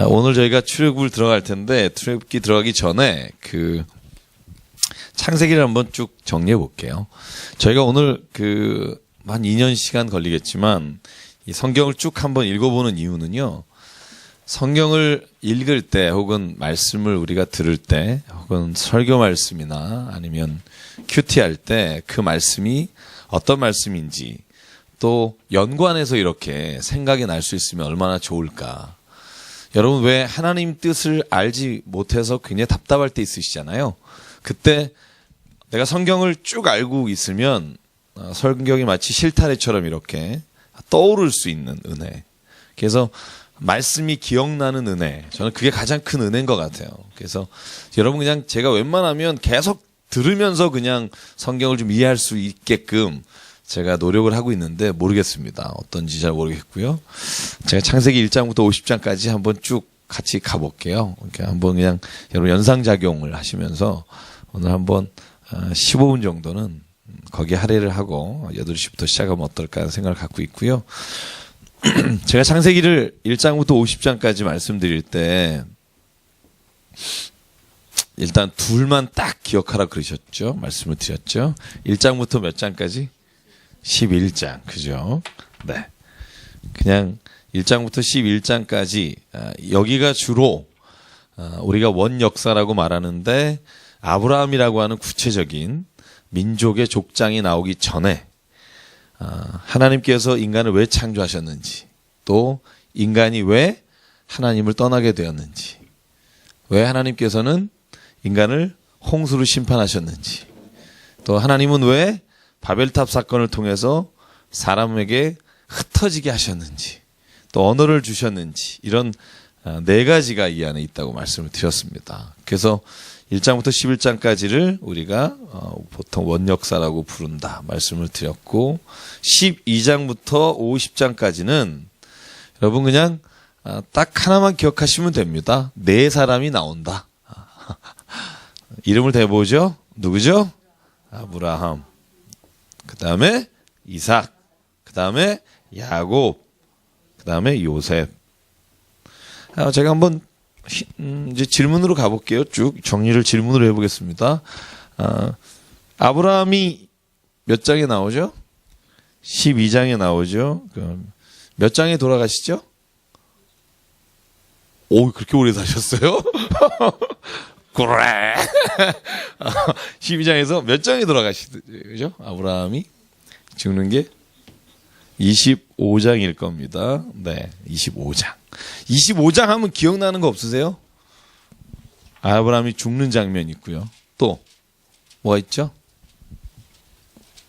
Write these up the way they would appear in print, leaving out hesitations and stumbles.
오늘 저희가 출애굽을 들어갈 텐데 출애굽기 들어가기 전에 창세기를 한번 쭉 정리해 볼게요. 저희가 오늘 한 2년 시간 걸리겠지만 이 성경을 쭉 한번 읽어보는 이유는요. 성경을 읽을 때 혹은 말씀을 우리가 들을 때 혹은 설교 말씀이나 아니면 큐티할 때 그 말씀이 어떤 말씀인지 또 연관해서 이렇게 생각이 날 수 있으면 얼마나 좋을까. 여러분 왜 하나님 뜻을 알지 못해서 굉장히 답답할 때 있으시잖아요. 그때 내가 성경을 쭉 알고 있으면 성경이 마치 실타래처럼 이렇게 떠오를 수 있는 은혜. 그래서 말씀이 기억나는 은혜. 저는 그게 가장 큰 은혜인 것 같아요. 그래서 여러분 그냥 제가 웬만하면 계속 들으면서 그냥 성경을 좀 이해할 수 있게끔 제가 노력을 하고 있는데 모르겠습니다. 어떤지 잘 모르겠고요. 제가 창세기 1장부터 50장까지 한번 쭉 같이 가볼게요. 한번 그냥 여러분 연상작용을 하시면서 오늘 한번 15분 정도는 거기에 할애를 하고 8시부터 시작하면 어떨까 하는 생각을 갖고 있고요. 제가 창세기를 1장부터 50장까지 말씀드릴 때 일단 둘만 딱 기억하라 그러셨죠. 말씀을 드렸죠. 1장부터 몇 장까지? 11장. 그죠? 네. 그냥 1장부터 11장까지 여기가 주로 우리가 원역사라고 말하는데 아브라함이라고 하는 구체적인 민족의 족장이 나오기 전에 하나님께서 인간을 왜 창조하셨는지 또 인간이 왜 하나님을 떠나게 되었는지 왜 하나님께서는 인간을 홍수로 심판하셨는지 또 하나님은 왜 바벨탑 사건을 통해서 사람에게 흩어지게 하셨는지 또 언어를 주셨는지 이런 4가지가 이 안에 있다고 말씀을 드렸습니다. 그래서 1장부터 11장까지를 우리가 보통 원역사라고 부른다 말씀을 드렸고 12장부터 50장까지는 여러분 그냥 딱 하나만 기억하시면 됩니다. 4사람이 나온다. 이름을 대보죠. 누구죠? 아브라함. 그 다음에 이삭. 그 다음에 야곱. 그 다음에 요셉. 제가 한번 이제 질문으로 가볼게요. 쭉 정리를 질문으로 해보겠습니다. 아브라함이 몇 장에 나오죠? 12장에 나오죠. 몇 장에 돌아가시죠? 오, 그렇게 오래 사셨어요? 그래. 12장에서 몇 장에 돌아가시죠? 아브라함이 죽는 게 25장일 겁니다. 네, 25장. 25장 하면 기억나는 거 없으세요? 아브라함이 죽는 장면 있고요. 또 뭐가 있죠?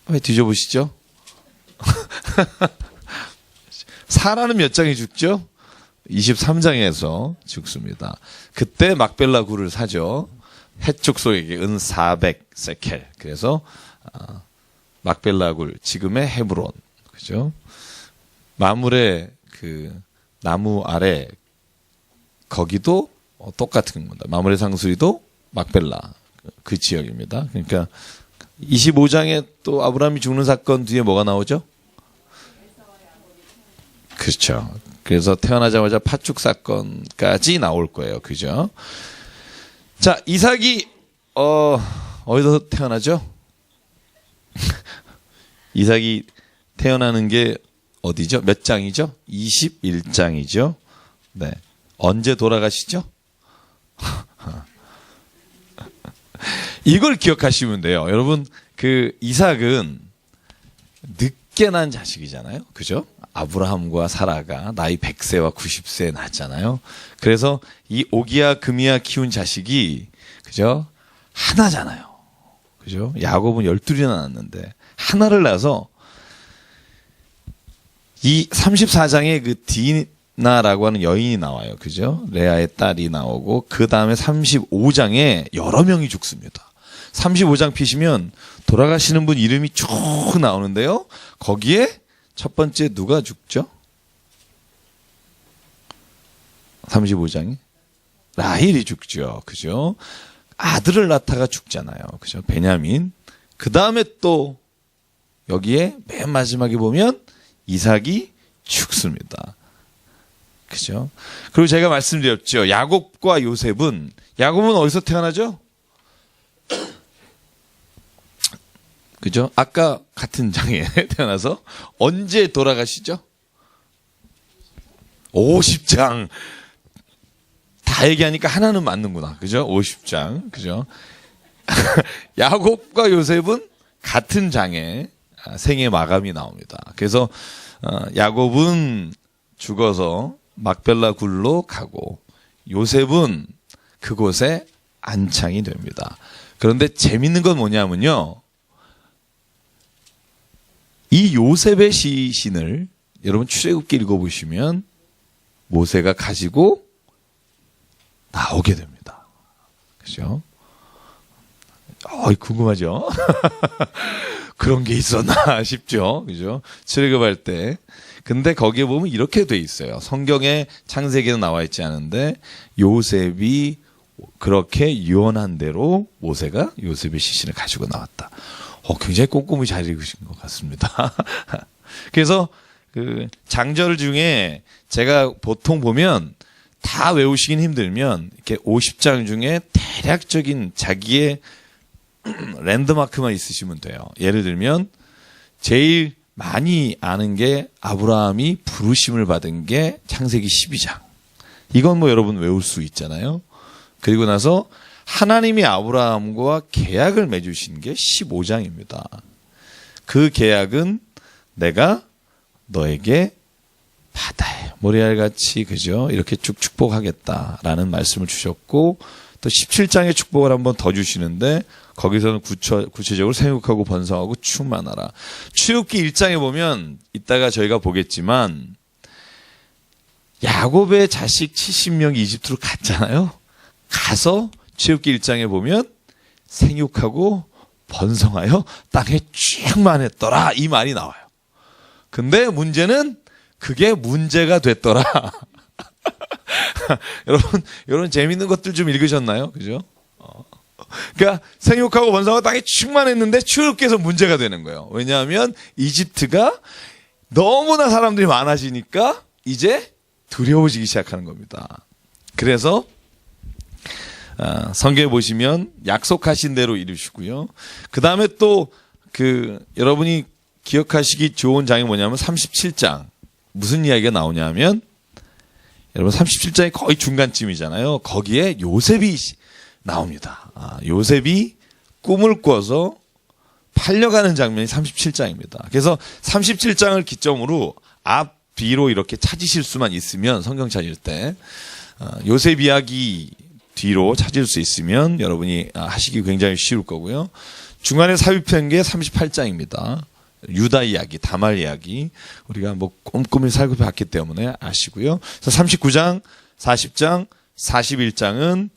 빨리 뒤져보시죠. 사라는 몇 장에 죽죠? 23장에서 죽습니다. 그때 막벨라 굴을 사죠. 헷족속에게 은 400세켈. 그래서 막벨라 굴, 지금의 헤브론. 그죠? 마물의 나무 아래 거기도 똑같은 겁니다. 마물의 상수리도 막벨라 그 지역입니다. 그러니까 25장에 또 아브라함이 죽는 사건 뒤에 뭐가 나오죠? 그렇죠. 그래서 태어나자마자 파축 사건까지 나올 거예요. 그죠? 자, 이삭이 어디서 태어나죠? 이삭이 태어나는 게 어디죠? 몇 장이죠? 21장이죠. 네. 언제 돌아가시죠? 이걸 기억하시면 돼요. 여러분, 이삭은 늦게 난 자식이잖아요. 그죠? 아브라함과 사라가 나이 100세와 90세에 낳았잖아요. 그래서 이 오기야 금이야 키운 자식이 그죠? 하나잖아요. 그죠? 야곱은 12이나 낳았는데 하나를 낳아서 이 34장에 디나라고 하는 여인이 나와요. 그죠? 레아의 딸이 나오고 그 다음에 35장에 여러 명이 죽습니다. 35장 피시면 돌아가시는 분 이름이 쭉 나오는데요. 거기에 첫 번째 누가 죽죠? 35장에 라헬이 죽죠. 그죠? 아들을 낳다가 죽잖아요. 그죠? 베냐민. 그 다음에 또 여기에 맨 마지막에 보면 이삭이 죽습니다. 그죠? 그리고 제가 말씀드렸죠. 야곱과 요셉은, 야곱은 어디서 태어나죠? 그죠? 아까 같은 장에 태어나서 언제 돌아가시죠? 50장. 다 얘기하니까 하나는 맞는구나. 그죠? 50장. 그죠? 야곱과 요셉은 같은 장에 생애 마감이 나옵니다. 그래서 야곱은 죽어서 막벨라 굴로 가고 요셉은 그곳에 안창이 됩니다. 그런데 재밌는 건 뭐냐면요. 이 요셉의 시신을 여러분 출애굽기 읽어보시면 모세가 가지고 나오게 됩니다. 그죠? 궁금하죠? 그런 게 있었나 싶죠? 그죠? 출애굽할 때. 근데 거기에 보면 이렇게 돼 있어요. 성경에 창세기는 나와 있지 않은데 요셉이 그렇게 유언한 대로 모세가 요셉의 시신을 가지고 나왔다. 굉장히 꼼꼼히 잘 읽으신 것 같습니다. 그래서 그 장절 중에 제가 보통 보면 다 외우시긴 힘들면 이렇게 50장 중에 대략적인 자기의 랜드마크만 있으시면 돼요. 예를 들면 제일 많이 아는 게 아브라함이 부르심을 받은 게 창세기 12장. 이건 뭐 여러분 외울 수 있잖아요. 그리고 나서 하나님이 아브라함과 계약을 맺으신 게 15장입니다. 그 계약은 내가 너에게 바다에 모래알같이 그죠? 이렇게 쭉 축복하겠다라는 말씀을 주셨고 또 17장의 축복을 한번 더 주시는데 거기서는 구체적으로 생육하고 번성하고 충만하라. 출애굽기 1장에 보면 이따가 저희가 보겠지만 야곱의 자식 70명이 이집트로 갔잖아요. 가서 출애굽기 1장에 보면 생육하고 번성하여 땅에 충만했더라 이 말이 나와요. 근데 문제는 그게 문제가 됐더라. 여러분 재밌는 것들 좀 읽으셨나요? 그죠? 그러니까 생육하고 번성하고 땅에 충만했는데 출애굽기에서 문제가 되는 거예요. 왜냐하면 이집트가 너무나 사람들이 많아지니까 이제 두려워지기 시작하는 겁니다. 그래서 성경에 보시면 약속하신 대로 이루시고요. 그 다음에 또 여러분이 기억하시기 좋은 장이 뭐냐면 37장. 무슨 이야기가 나오냐면 여러분 37장이 거의 중간쯤이잖아요. 거기에 요셉이 나옵니다. 요셉이 꿈을 꿔서 팔려가는 장면이 37장입니다. 그래서 37장을 기점으로 앞, 뒤로 이렇게 찾으실 수만 있으면 성경 찾을 때 요셉 이야기 뒤로 찾을 수 있으면 여러분이 하시기 굉장히 쉬울 거고요. 중간에 삽입한 게 38장입니다. 유다 이야기, 다말 이야기 우리가 뭐 꼼꼼히 살펴봤기 때문에 아시고요. 그래서 39장, 40장, 41장은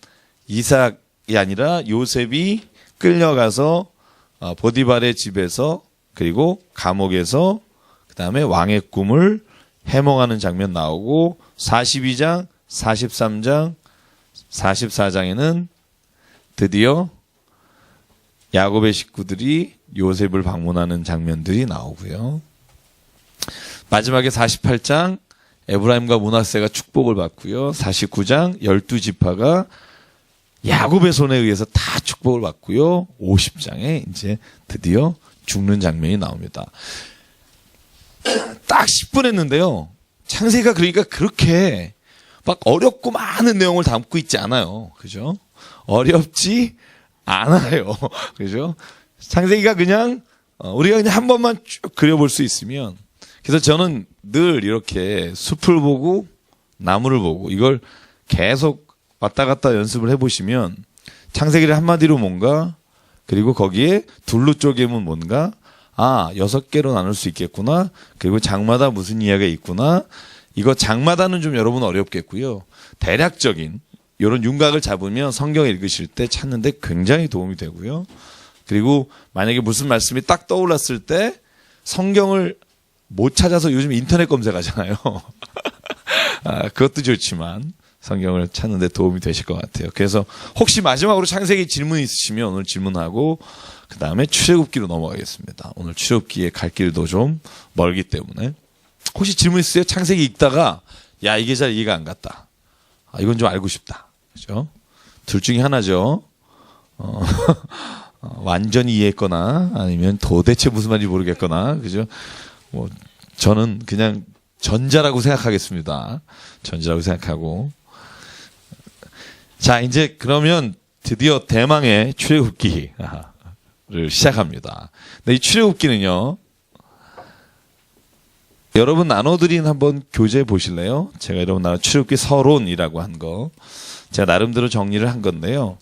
이삭이 아니라 요셉이 끌려가서 보디발의 집에서 그리고 감옥에서 그 다음에 왕의 꿈을 해몽하는 장면 나오고 42장, 43장, 44장에는 드디어 야곱의 식구들이 요셉을 방문하는 장면들이 나오고요. 마지막에 48장 에브라임과 므낫세가 축복을 받고요. 49장 12지파가 야곱의 손에 의해서 다 축복을 받고요. 50장에 이제 드디어 죽는 장면이 나옵니다. 딱 10분 했는데요. 창세기가 그러니까 그렇게 막 어렵고 많은 내용을 담고 있지 않아요. 그죠? 어렵지 않아요. 그죠? 창세기가 그냥 우리가 그냥 한 번만 쭉 그려볼 수 있으면 그래서 저는 늘 이렇게 숲을 보고 나무를 보고 이걸 계속 왔다 갔다 연습을 해보시면 창세기를 한마디로 뭔가 그리고 거기에 둘로 쪼개면 뭔가 6개로 나눌 수 있겠구나. 그리고 장마다 무슨 이야기가 있구나. 이거 장마다는 좀 여러분 어렵겠고요. 대략적인 이런 윤곽을 잡으면 성경 읽으실 때 찾는데 굉장히 도움이 되고요. 그리고 만약에 무슨 말씀이 딱 떠올랐을 때 성경을 못 찾아서 요즘 인터넷 검색하잖아요. 그것도 좋지만 성경을 찾는 데 도움이 되실 것 같아요. 그래서 혹시 마지막으로 창세기 질문 있으시면 오늘 질문하고 그 다음에 출애굽기로 넘어가겠습니다. 오늘 출애굽기에 갈 길도 좀 멀기 때문에 혹시 질문 있으세요? 창세기 읽다가 야, 이게 잘 이해가 안 갔다. 아, 이건 좀 알고 싶다. 그죠? 둘 중에 하나죠. 완전히 이해했거나 아니면 도대체 무슨 말인지 모르겠거나, 그죠? 뭐 저는 그냥 전자라고 생각하겠습니다. 전자라고 생각하고. 자, 이제 그러면 드디어 대망의 출애굽기를 시작합니다. 근데 이 출애굽기는요, 여러분 나눠드린 한번 교재 보실래요? 제가 여러분 나눠 출애굽기 서론이라고 한 거 제가 나름대로 정리를 한 건데요.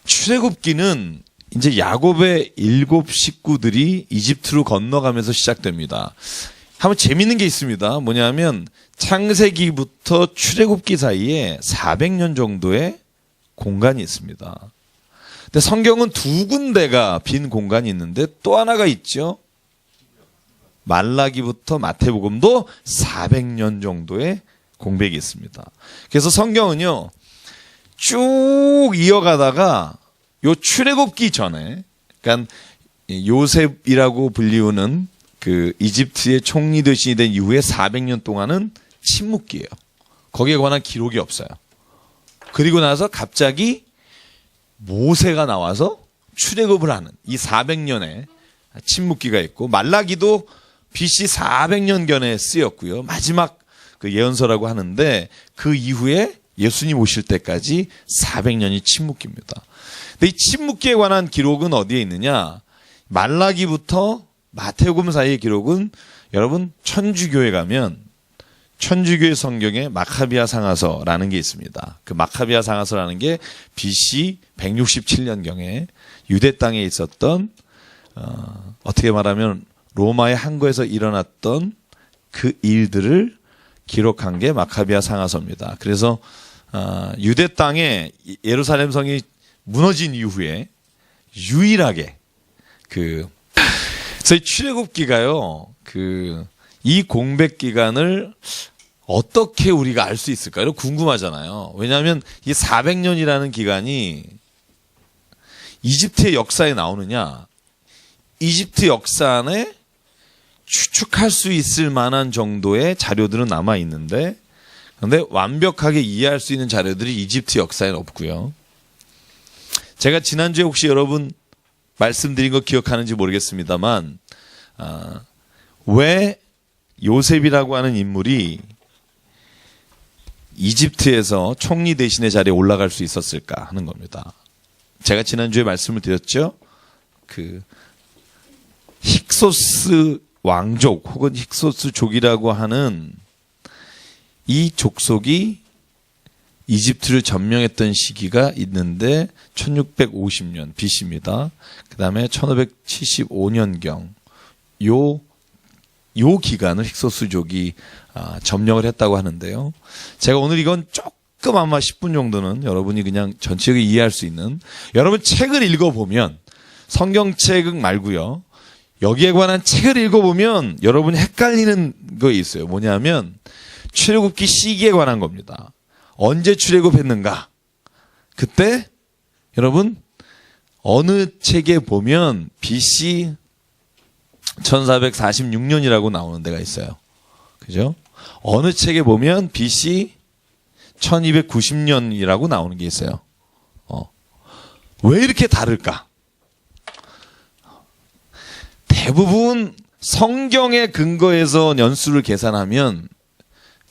출애굽기는 이제 야곱의 7 식구들이 이집트로 건너가면서 시작됩니다. 한번 재밌는 게 있습니다. 뭐냐면 창세기부터 출애굽기 사이에 400년 정도의 공간이 있습니다. 근데 성경은 두 군데가 빈 공간이 있는데 또 하나가 있죠. 말라기부터 마태복음도 400년 정도의 공백이 있습니다. 그래서 성경은요, 쭉 이어가다가 요 출애굽기 전에, 그러니까 요셉이라고 불리우는 그 이집트의 총리 대신이 된 이후에 400년 동안은 침묵기예요. 거기에 관한 기록이 없어요. 그리고 나서 갑자기 모세가 나와서 출애굽을 하는 이 400년의 침묵기가 있고, 말라기도 BC 400년경에 쓰였고요. 마지막 그 예언서라고 하는데 그 이후에 예수님 오실 때까지 400년이 침묵기입니다. 근데 이 침묵기에 관한 기록은 어디에 있느냐? 말라기부터 마태복음 사이의 기록은 여러분 천주교에 가면 천주교의 성경에 마카비아 상하서라는 게 있습니다. 그 마카비아 상하서라는 게 BC 167년경에 유대 땅에 있었던 어떻게 말하면 로마의 항구에서 일어났던 그 일들을 기록한 게 마카비아 상하서입니다. 그래서 유대 땅에 예루살렘 성이 무너진 이후에 유일하게 그래서 이 출애굽기가요, 이 공백 기간을 어떻게 우리가 알 수 있을까요? 궁금하잖아요. 왜냐하면 이 400년이라는 기간이 이집트의 역사에 나오느냐, 이집트 역사 안에 추측할 수 있을 만한 정도의 자료들은 남아 있는데, 그런데 완벽하게 이해할 수 있는 자료들이 이집트 역사에는 없고요. 제가 지난주에 혹시 여러분 말씀드린 거 기억하는지 모르겠습니다만, 왜 요셉이라고 하는 인물이 이집트에서 총리 대신의 자리에 올라갈 수 있었을까 하는 겁니다. 제가 지난주에 말씀을 드렸죠. 그 힉소스 왕족 혹은 힉소스족이라고 하는 이 족속이 이집트를 점령했던 시기가 있는데 1650년 BC입니다. 그 다음에 1575년경 요 기간을 힉소스족이 점령을 했다고 하는데요. 제가 오늘 이건 조금 아마 10분 정도는 여러분이 그냥 전체적으로 이해할 수 있는, 여러분 책을 읽어보면, 성경책 말고요, 여기에 관한 책을 읽어보면 여러분이 헷갈리는 거 있어요. 뭐냐면 출애굽기 시기에 관한 겁니다. 언제 출애굽했는가? 그때 여러분 어느 책에 보면 BC 1446년이라고 나오는 데가 있어요. 그죠? 어느 책에 보면 BC 1290년이라고 나오는 게 있어요. 왜 이렇게 다를까? 대부분 성경의 근거에서 연수를 계산하면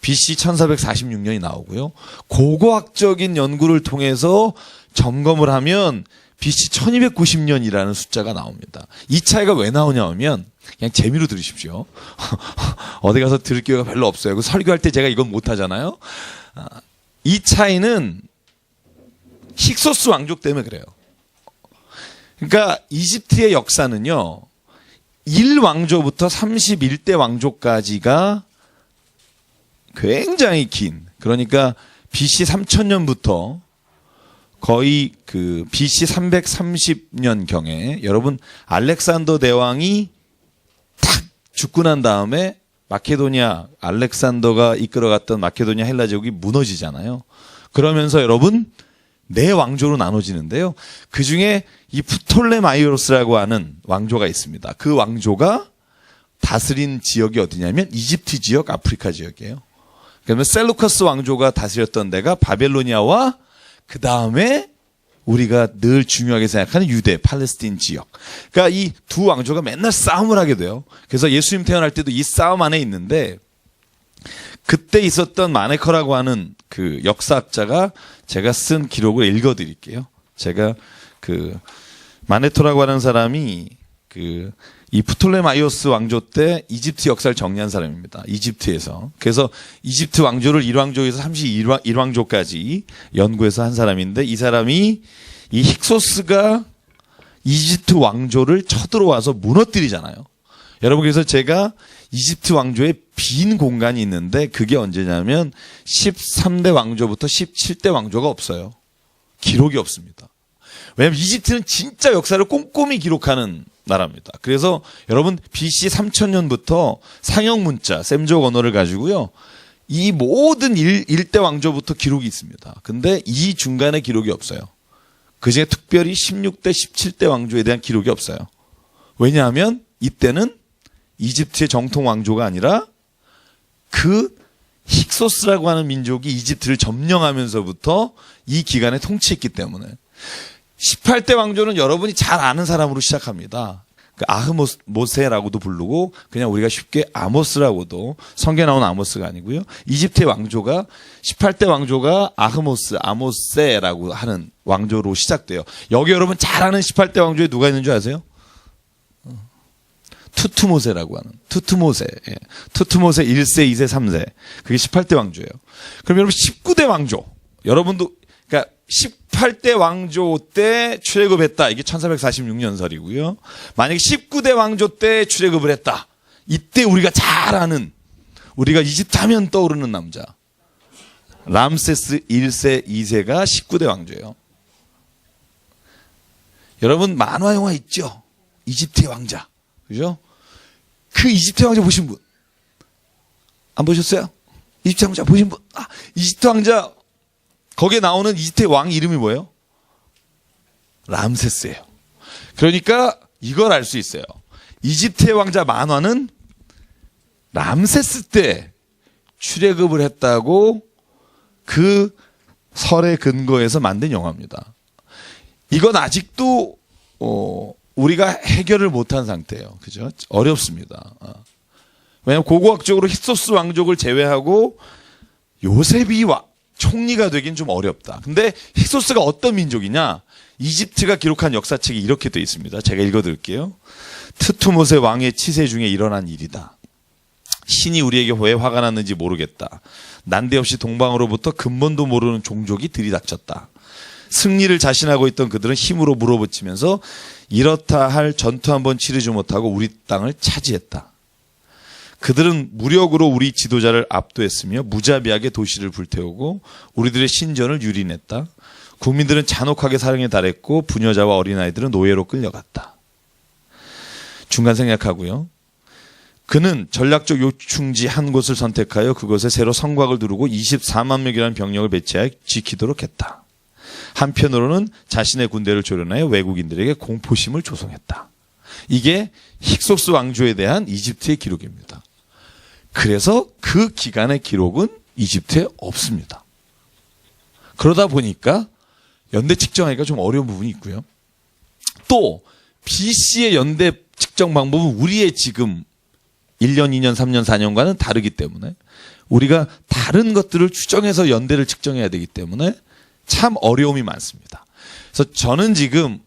BC 1446년이 나오고요. 고고학적인 연구를 통해서 점검을 하면 BC 1290년이라는 숫자가 나옵니다. 이 차이가 왜 나오냐 하면 그냥 재미로 들으십시오. 어디 가서 들을 기회가 별로 없어요. 설교할 때 제가 이건 못하잖아요. 이 차이는 힉소스 왕족 때문에 그래요. 그러니까 이집트의 역사는요, 1왕조부터 31대 왕조까지가 굉장히 긴, 그러니까 BC 3000년부터 거의 그 BC 330년경에 여러분 알렉산더 대왕이 탁 죽고 난 다음에 마케도니아, 알렉산더가 이끌어갔던 마케도니아 헬라 제국이 무너지잖아요. 그러면서 여러분 네 왕조로 나눠지는데요. 그중에 이 프톨레마이오스라고 하는 왕조가 있습니다. 그 왕조가 다스린 지역이 어디냐면 이집트 지역, 아프리카 지역이에요. 그러면 셀루커스 왕조가 다스렸던 데가 바벨로니아와 그 다음에 우리가 늘 중요하게 생각하는 유대, 팔레스틴 지역. 그러니까 이 두 왕조가 맨날 싸움을 하게 돼요. 그래서 예수님 태어날 때도 이 싸움 안에 있는데 그때 있었던 마네커라고 하는 그 역사학자가 제가 쓴 기록을 읽어드릴게요. 제가 그 마네토라고 하는 사람이 그 이 프톨레마이오스 왕조 때 이집트 역사를 정리한 사람입니다. 이집트에서. 그래서 이집트 왕조를 1왕조에서 31왕조까지 연구해서 한 사람인데 이 사람이 이 힉소스가 이집트 왕조를 쳐들어와서 무너뜨리잖아요. 여러분 그래서 제가 이집트 왕조의 빈 공간이 있는데 그게 언제냐면 13대 왕조부터 17대 왕조가 없어요. 기록이 없습니다. 왜냐하면 이집트는 진짜 역사를 꼼꼼히 기록하는 나라입니다. 그래서 여러분 BC 3000년부터 상형 문자, 셈족 언어를 가지고요. 이 모든 일대 왕조부터 기록이 있습니다. 근데 이 중간에 기록이 없어요. 그중에 특별히 16대, 17대 왕조에 대한 기록이 없어요. 왜냐하면 이때는 이집트의 정통 왕조가 아니라 그 힉소스라고 하는 민족이 이집트를 점령하면서부터 이 기간에 통치했기 때문에 18대 왕조는 여러분이 잘 아는 사람으로 시작합니다. 그 아흐모세라고도 부르고 그냥 우리가 쉽게 아모스라고도 성경에 나온 아모스가 아니고요. 이집트의 왕조가 18대 왕조가 아모세라고 하는 왕조로 시작돼요. 여기 여러분 잘 아는 18대 왕조에 누가 있는 줄 아세요? 투트모세라고 하는 투트모세 1세, 2세, 3세 그게 18대 왕조예요. 그럼 여러분 19대 왕조 여러분도 그러니까 18대 왕조 때 출애굽했다. 이게 1446년설이고요. 만약에 19대 왕조 때 출애굽을 했다. 이때 우리가 잘 아는 우리가 이집트 하면 떠오르는 남자 람세스 1세, 2세가 19대 왕조예요. 여러분 만화 영화 있죠? 이집트의 왕자. 그죠? 그 이집트 왕자 보신 분? 안 보셨어요? 이집트 왕자 보신 분? 이집트 왕자 거기에 나오는 이집트의 왕 이름이 뭐예요? 람세스예요. 그러니까 이걸 알 수 있어요. 이집트의 왕자 만화는 람세스 때 출애굽을 했다고 그 설에 근거해서 만든 영화입니다. 이건 아직도 우리가 해결을 못한 상태예요. 그죠? 어렵습니다. 왜냐하면 고고학적으로 힉소스 왕족을 제외하고 요셉이 총리가 되긴 좀 어렵다. 근데 힉소스가 어떤 민족이냐? 이집트가 기록한 역사책이 이렇게 되어 있습니다. 제가 읽어드릴게요. 트투모세 왕의 치세 중에 일어난 일이다. 신이 우리에게 왜 화가 났는지 모르겠다. 난데없이 동방으로부터 근본도 모르는 종족이 들이닥쳤다. 승리를 자신하고 있던 그들은 힘으로 물어붙이면서 이렇다 할 전투 한번 치르지 못하고 우리 땅을 차지했다. 그들은 무력으로 우리 지도자를 압도했으며 무자비하게 도시를 불태우고 우리들의 신전을 유린했다. 국민들은 잔혹하게 사령에 달했고 부녀자와 어린아이들은 노예로 끌려갔다. 중간 생략하고요. 그는 전략적 요충지 한 곳을 선택하여 그곳에 새로 성곽을 두르고 24만 명이라는 병력을 배치하여 지키도록 했다. 한편으로는 자신의 군대를 조련하여 외국인들에게 공포심을 조성했다. 이게 힉소스 왕조에 대한 이집트의 기록입니다. 그래서 그 기간의 기록은 이집트에 없습니다. 그러다 보니까 연대 측정하기가 좀 어려운 부분이 있고요. 또 BC의 연대 측정 방법은 우리의 지금 1년, 2년, 3년, 4년과는 다르기 때문에 우리가 다른 것들을 추정해서 연대를 측정해야 되기 때문에 참 어려움이 많습니다. 그래서 저는 지금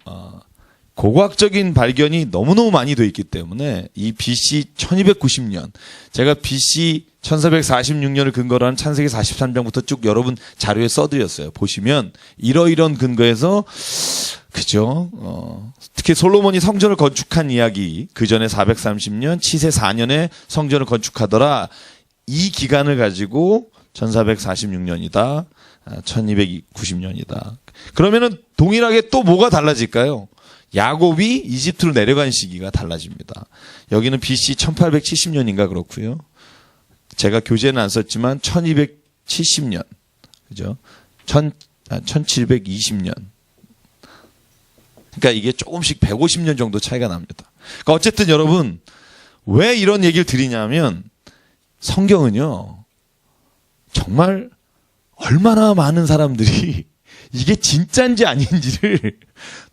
고고학적인 발견이 너무너무 많이 돼 있기 때문에 이 BC 1290년 제가 BC 1446년을 근거로 한 창세기 43장부터 쭉 여러분 자료에 써드렸어요. 보시면 이러이런 근거에서 그죠? 특히 솔로몬이 성전을 건축한 이야기 그 전에 430년 치세 4년에 성전을 건축하더라. 이 기간을 가지고 1446년이다. 1290년이다. 그러면은 동일하게 또 뭐가 달라질까요? 야곱이 이집트로 내려간 시기가 달라집니다. 여기는 BC 1870년인가 그렇고요. 제가 교재는 안 썼지만 1270년. 그죠? 1720년. 그러니까 이게 조금씩 150년 정도 차이가 납니다. 그러니까 어쨌든 여러분 왜 이런 얘기를 드리냐면 성경은요, 정말 얼마나 많은 사람들이 이게 진짜인지 아닌지를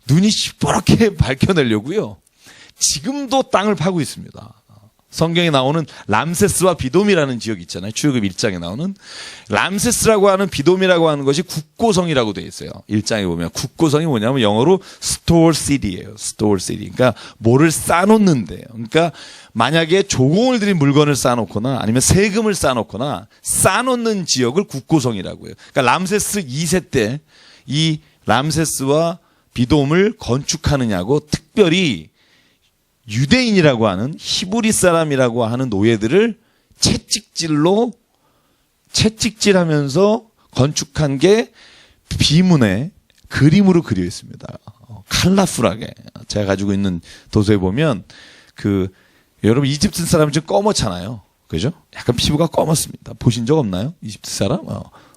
눈이 시퍼렇게 밝혀내려고요, 지금도 땅을 파고 있습니다. 성경에 나오는 람세스와 비돔이라는 지역 있잖아요. 출애굽 1장에 나오는 람세스라고 하는 비돔이라고 하는 것이 국고성이라고 되어 있어요. 1장에 보면 국고성이 뭐냐면 영어로 store city예요. store city. 그러니까 뭐를 쌓아놓는 데요. 그러니까 만약에 조공을 들인 물건을 쌓아놓거나 아니면 세금을 쌓아놓거나 쌓아놓는 지역을 국고성이라고 해요. 그러니까 람세스 2세 때 이 람세스와 비돔을 건축하느냐고 특별히 유대인이라고 하는 히브리 사람이라고 하는 노예들을 채찍질하면서 건축한 게 비문에 그림으로 그려 있습니다. 컬러풀하게. 제가 가지고 있는 도서에 보면 여러분 이집트 사람은 좀 검었잖아요. 그죠? 약간 피부가 검었습니다. 보신 적 없나요? 이집트 사람?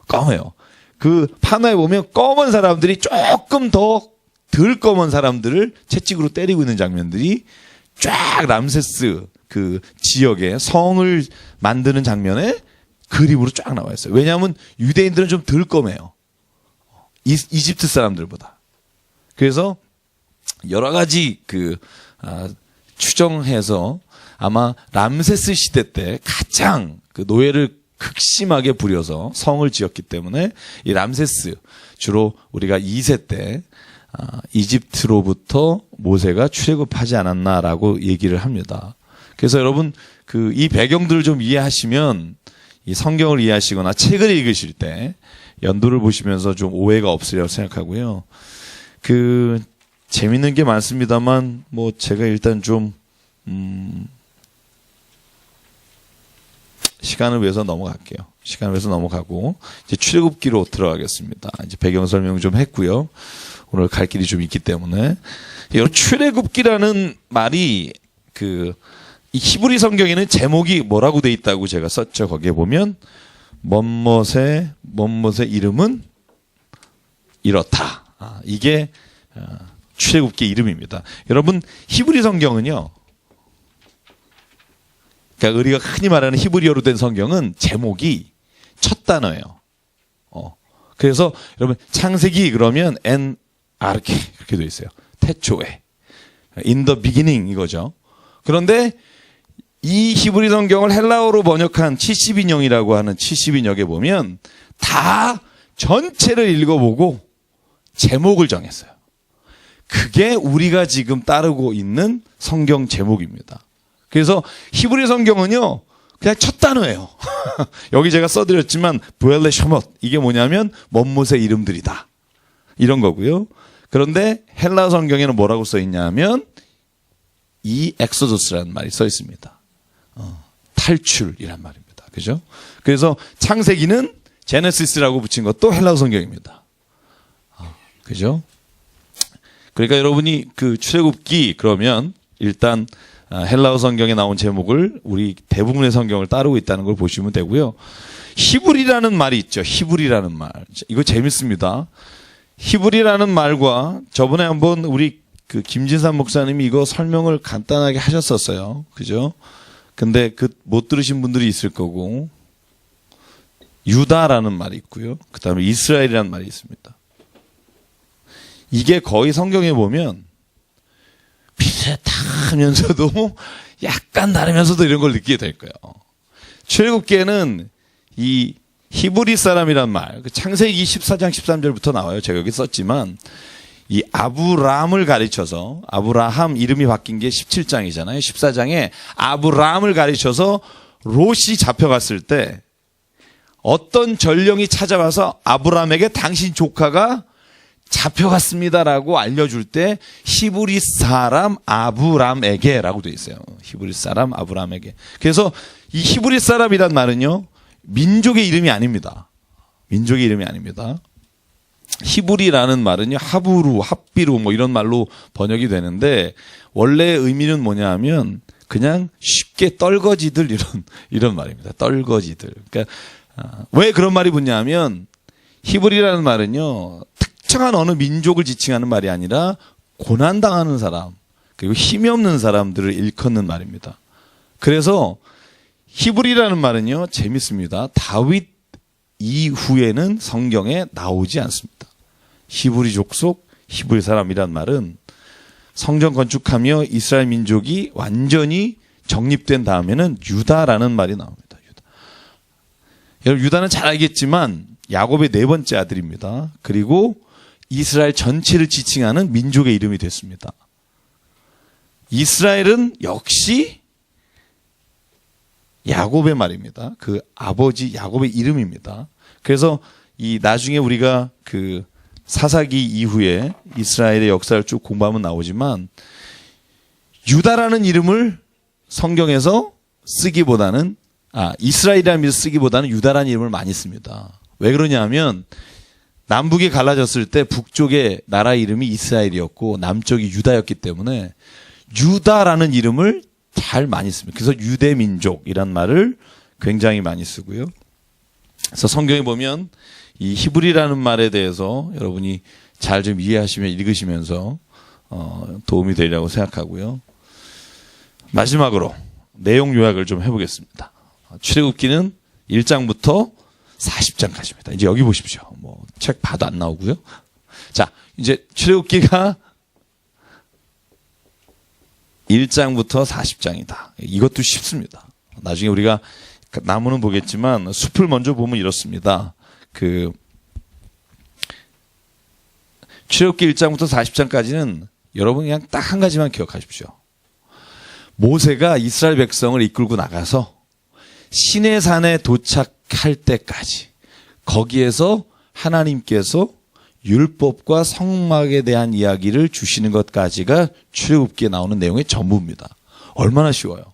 검어요. 그 판화에 보면 검은 사람들이 조금 더 덜 검은 사람들을 채찍으로 때리고 있는 장면들이 쫙 람세스 그 지역에 성을 만드는 장면에 그림으로 쫙 나와 있어요. 왜냐하면 유대인들은 좀 덜 검해요. 이집트 사람들보다. 그래서 여러 가지 추정해서 아마 람세스 시대 때 가장 그 노예를 극심하게 부려서 성을 지었기 때문에 이 람세스, 주로 우리가 2세 때 이집트로부터 모세가 출애굽하지 않았나라고 얘기를 합니다. 그래서 여러분 이 배경들을 좀 이해하시면 이 성경을 이해하시거나 책을 읽으실 때 연도를 보시면서 좀 오해가 없으리라고 생각하고요. 재밌는 게 많습니다만 뭐 제가 일단 좀 시간을 위해서 넘어갈게요. 시간을 위해서 넘어가고 이제 출애굽기로 들어가겠습니다. 이제 배경 설명 좀 했고요. 오늘 갈 길이 좀 있기 때문에 여러분 출애굽기라는 말이 이 히브리 성경에는 제목이 뭐라고 돼 있다고 제가 썼죠. 거기에 보면 멋멋의 이름은 이렇다. 이게 출애굽기 이름입니다. 여러분 히브리 성경은요, 그러니까 우리가 흔히 말하는 히브리어로 된 성경은 제목이 첫 단어예요. 그래서 여러분 창세기 그러면 엔 아르케 그렇게 돼 있어요. 태초에 in the beginning 이거죠. 그런데 이 히브리 성경을 헬라어로 번역한 70인역이라고 하는 70인역에 보면 다 전체를 읽어보고 제목을 정했어요. 그게 우리가 지금 따르고 있는 성경 제목입니다. 그래서 히브리 성경은요, 그냥 첫 단어예요. 여기 제가 써드렸지만 부엘레 셔못, 이게 뭐냐면 멋못의 이름들이다, 이런 거고요. 그런데 헬라 성경에는 뭐라고 써 있냐면 이 엑소더스라는 말이 써 있습니다. 탈출이란 말입니다. 그죠? 그래서 창세기는 제네시스라고 붙인 것도 헬라 성경입니다. 그죠? 그러니까 여러분이 출애굽기 그러면 일단 헬라어 성경에 나온 제목을 우리 대부분의 성경을 따르고 있다는 걸 보시면 되고요. 히브리라는 말이 있죠. 히브리라는 말. 이거 재밌습니다. 히브리라는 말과 저번에 한번 우리 김진삼 목사님이 이거 설명을 간단하게 하셨었어요. 그죠? 근데 못 들으신 분들이 있을 거고, 유다라는 말이 있고요. 그 다음에 이스라엘이라는 말이 있습니다. 이게 거의 성경에 보면 비슷하면서도 약간 다르면서도 이런 걸 느끼게 될 거예요. 출애굽기에는 이 히브리 사람이란 말, 창세기 14장 13절부터 나와요. 제가 여기 썼지만 이 아브람을 가르쳐서, 아브라함 이름이 바뀐 게 17장이잖아요. 14장에 아브람을 가르쳐서 롯이 잡혀갔을 때 어떤 전령이 찾아와서 아브람에게 당신 조카가 잡혀갔습니다라고 알려줄 때 히브리 사람 아브람에게라고 되어 있어요. 히브리 사람 아브람에게. 그래서 이 히브리 사람이란 말은요, 민족의 이름이 아닙니다. 민족의 이름이 아닙니다. 히브리라는 말은요, 하브루, 합비루 뭐 이런 말로 번역이 되는데 원래 의미는 뭐냐 하면 그냥 쉽게 떨거지들 이런 말입니다. 떨거지들. 그러니까 왜 그런 말이 붙냐 하면 히브리라는 말은요, 특정한 어느 민족을 지칭하는 말이 아니라 고난당하는 사람, 그리고 힘이 없는 사람들을 일컫는 말입니다. 그래서 히브리라는 말은요, 재밌습니다. 다윗 이후에는 성경에 나오지 않습니다. 히브리 족속, 히브리 사람이란 말은 성전 건축하며 이스라엘 민족이 완전히 정립된 다음에는 유다라는 말이 나옵니다. 유다. 여러분, 유다는 잘 알겠지만 야곱의 네 번째 아들입니다. 그리고 이스라엘 전체를 지칭하는 민족의 이름이 됐습니다. 이스라엘은 역시 야곱의 말입니다. 그 아버지 야곱의 이름입니다. 그래서 이 나중에 우리가 그 사사기 이후에 이스라엘의 역사를 쭉 공부하면 나오지만 유다라는 이름을 성경에서 쓰기보다는 이스라엘이라는 이름을 쓰기보다는 유다라는 이름을 많이 씁니다. 왜 그러냐면 남북이 갈라졌을 때 북쪽의 나라 이름이 이스라엘이었고 남쪽이 유다였기 때문에 유다라는 이름을 잘 많이 씁니다. 그래서 유대민족이란 말을 굉장히 많이 쓰고요. 그래서 성경에 보면 이 히브리라는 말에 대해서 여러분이 잘 좀 이해하시면 읽으시면서 도움이 되리라고 생각하고요. 마지막으로 내용 요약을 좀 해보겠습니다. 출애굽기는 1장부터 40장까지입니다. 이제 여기 보십시오. 뭐 책 봐도 안 나오고요. 자, 이제 출애굽기가 1장부터 40장이다. 이것도 쉽습니다. 나중에 우리가 나무는 보겠지만 숲을 먼저 보면 이렇습니다. 출애굽기 1장부터 40장까지는 여러분 그냥 딱 한 가지만 기억하십시오. 모세가 이스라엘 백성을 이끌고 나가서 시내산에 도착할 때까지 거기에서 하나님께서 율법과 성막에 대한 이야기를 주시는 것까지가 출애굽기에 나오는 내용의 전부입니다. 얼마나 쉬워요.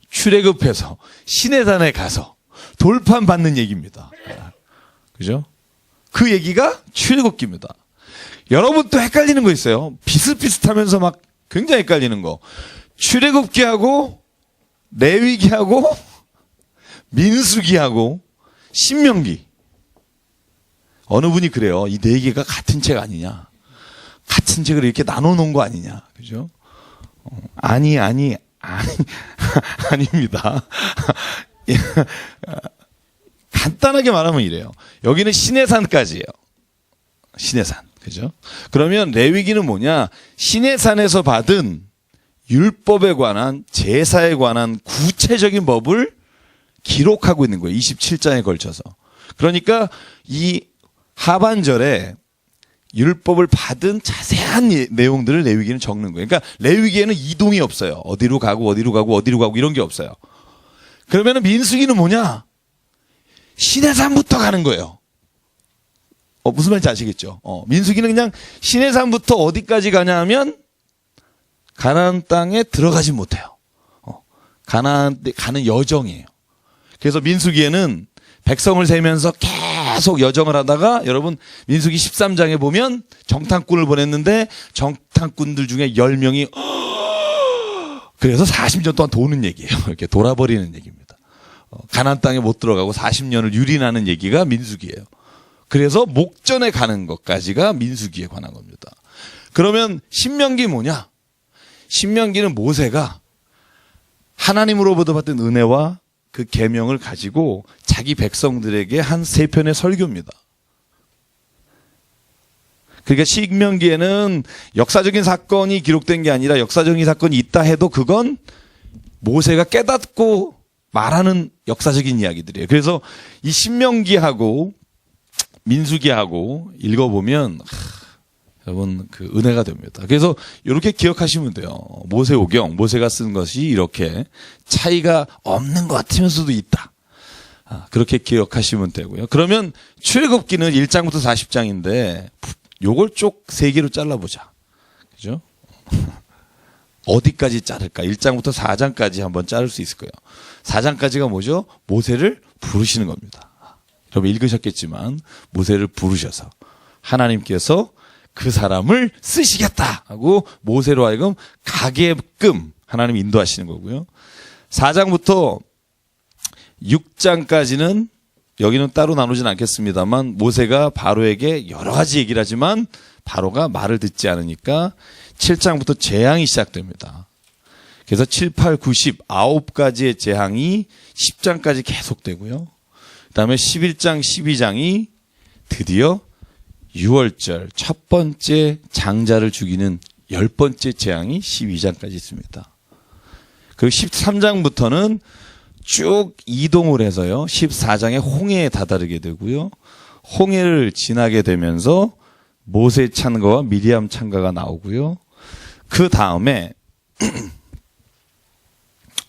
출애굽해서 시내산에 가서 돌판 받는 얘기입니다. 그죠? 그 얘기가 출애굽기입니다. 여러분 또 헷갈리는 거 있어요. 비슷비슷하면서 막 굉장히 헷갈리는 거. 출애굽기하고 레위기하고 민수기하고 신명기. 어느 분이 그래요. 이 네 개가 같은 책 아니냐. 같은 책을 이렇게 나눠 놓은 거 아니냐. 그죠? 아닙니다. 간단하게 말하면 이래요. 여기는 시내산까지예요. 시내산. 그죠? 그러면 레위기는 뭐냐? 시내산에서 받은 율법에 관한, 제사에 관한 구체적인 법을 기록하고 있는 거예요. 27장에 걸쳐서. 그러니까 이 하반절에 율법을 받은 자세한 내용들을 레위기는 적는 거예요. 그러니까 레위기에는 이동이 없어요. 어디로 가고 어디로 가고 어디로 가고 이런 게 없어요. 그러면은 민수기는 뭐냐? 시내산부터 가는 거예요. 무슨 말인지 아시겠죠? 민수기는 그냥 시내산부터 어디까지 가냐 하면 가나안 땅에 들어가지 못해요. 가나안 가는 여정이에요. 그래서 민수기에는 백성을 세면서 계속 여정을 하다가 여러분 민수기 13장에 보면 정탐꾼을 보냈는데 정탐꾼들 중에 10명이 그래서 40년 동안 도는 얘기예요. 이렇게 돌아버리는 얘기입니다. 가나안 땅에 못 들어가고 40년을 유린하는 얘기가 민수기예요. 그래서 목전에 가는 것까지가 민수기에 관한 겁니다. 그러면 신명기 뭐냐? 신명기는 모세가 하나님으로부터 받은 은혜와 그 계명을 가지고 자기 백성들에게 한 3편의 설교입니다. 그러니까 신명기에는 역사적인 사건이 기록된 게 아니라 역사적인 사건이 있다 해도 그건 모세가 깨닫고 말하는 역사적인 이야기들이에요. 그래서 이 신명기하고 민수기하고 읽어보면 여러분 그 은혜가 됩니다. 그래서 이렇게 기억하시면 돼요. 모세오경, 모세가 쓴 것이 이렇게 차이가 없는 것 같으면서도 있다. 그렇게 기억하시면 되고요. 그러면 출애굽기는 1장부터 40장인데 요걸 쪽 3개로 잘라보자. 그죠? 어디까지 자를까? 1장부터 4장까지 한번 자를 수 있을 거예요. 4장까지가 뭐죠? 모세를 부르시는 겁니다. 여러분 읽으셨겠지만 모세를 부르셔서 하나님께서 그 사람을 쓰시겠다 하고 모세로 하여금 가게끔 하나님이 인도하시는 거고요. 4장부터 6장까지는 여기는 따로 나누진 않겠습니다만 모세가 바로에게 여러 가지 얘기를 하지만 바로가 말을 듣지 않으니까 7장부터 재앙이 시작됩니다. 그래서 7, 8, 9, 10 9가지의 재앙이 10장까지 계속되고요. 그다음에 11장, 12장이 드디어 6월절 첫 번째 장자를 죽이는 10번째 재앙이 12장까지 있습니다. 그리고 13장부터는 쭉 이동을 해서요. 14장에 홍해에 다다르게 되고요. 홍해를 지나게 되면서 모세 찬가와 미리암 찬가가 나오고요. 그 다음에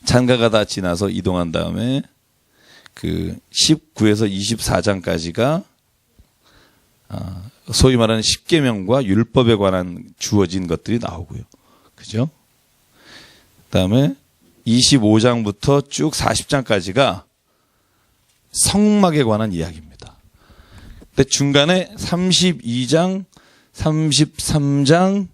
찬가가 다 지나서 이동한 다음에 그 19에서 24장까지가 소위 말하는 십계명과 율법에 관한 주어진 것들이 나오고요. 그죠? 그다음에 25장부터 쭉 40장까지가 성막에 관한 이야기입니다. 근데 중간에 32장, 33장,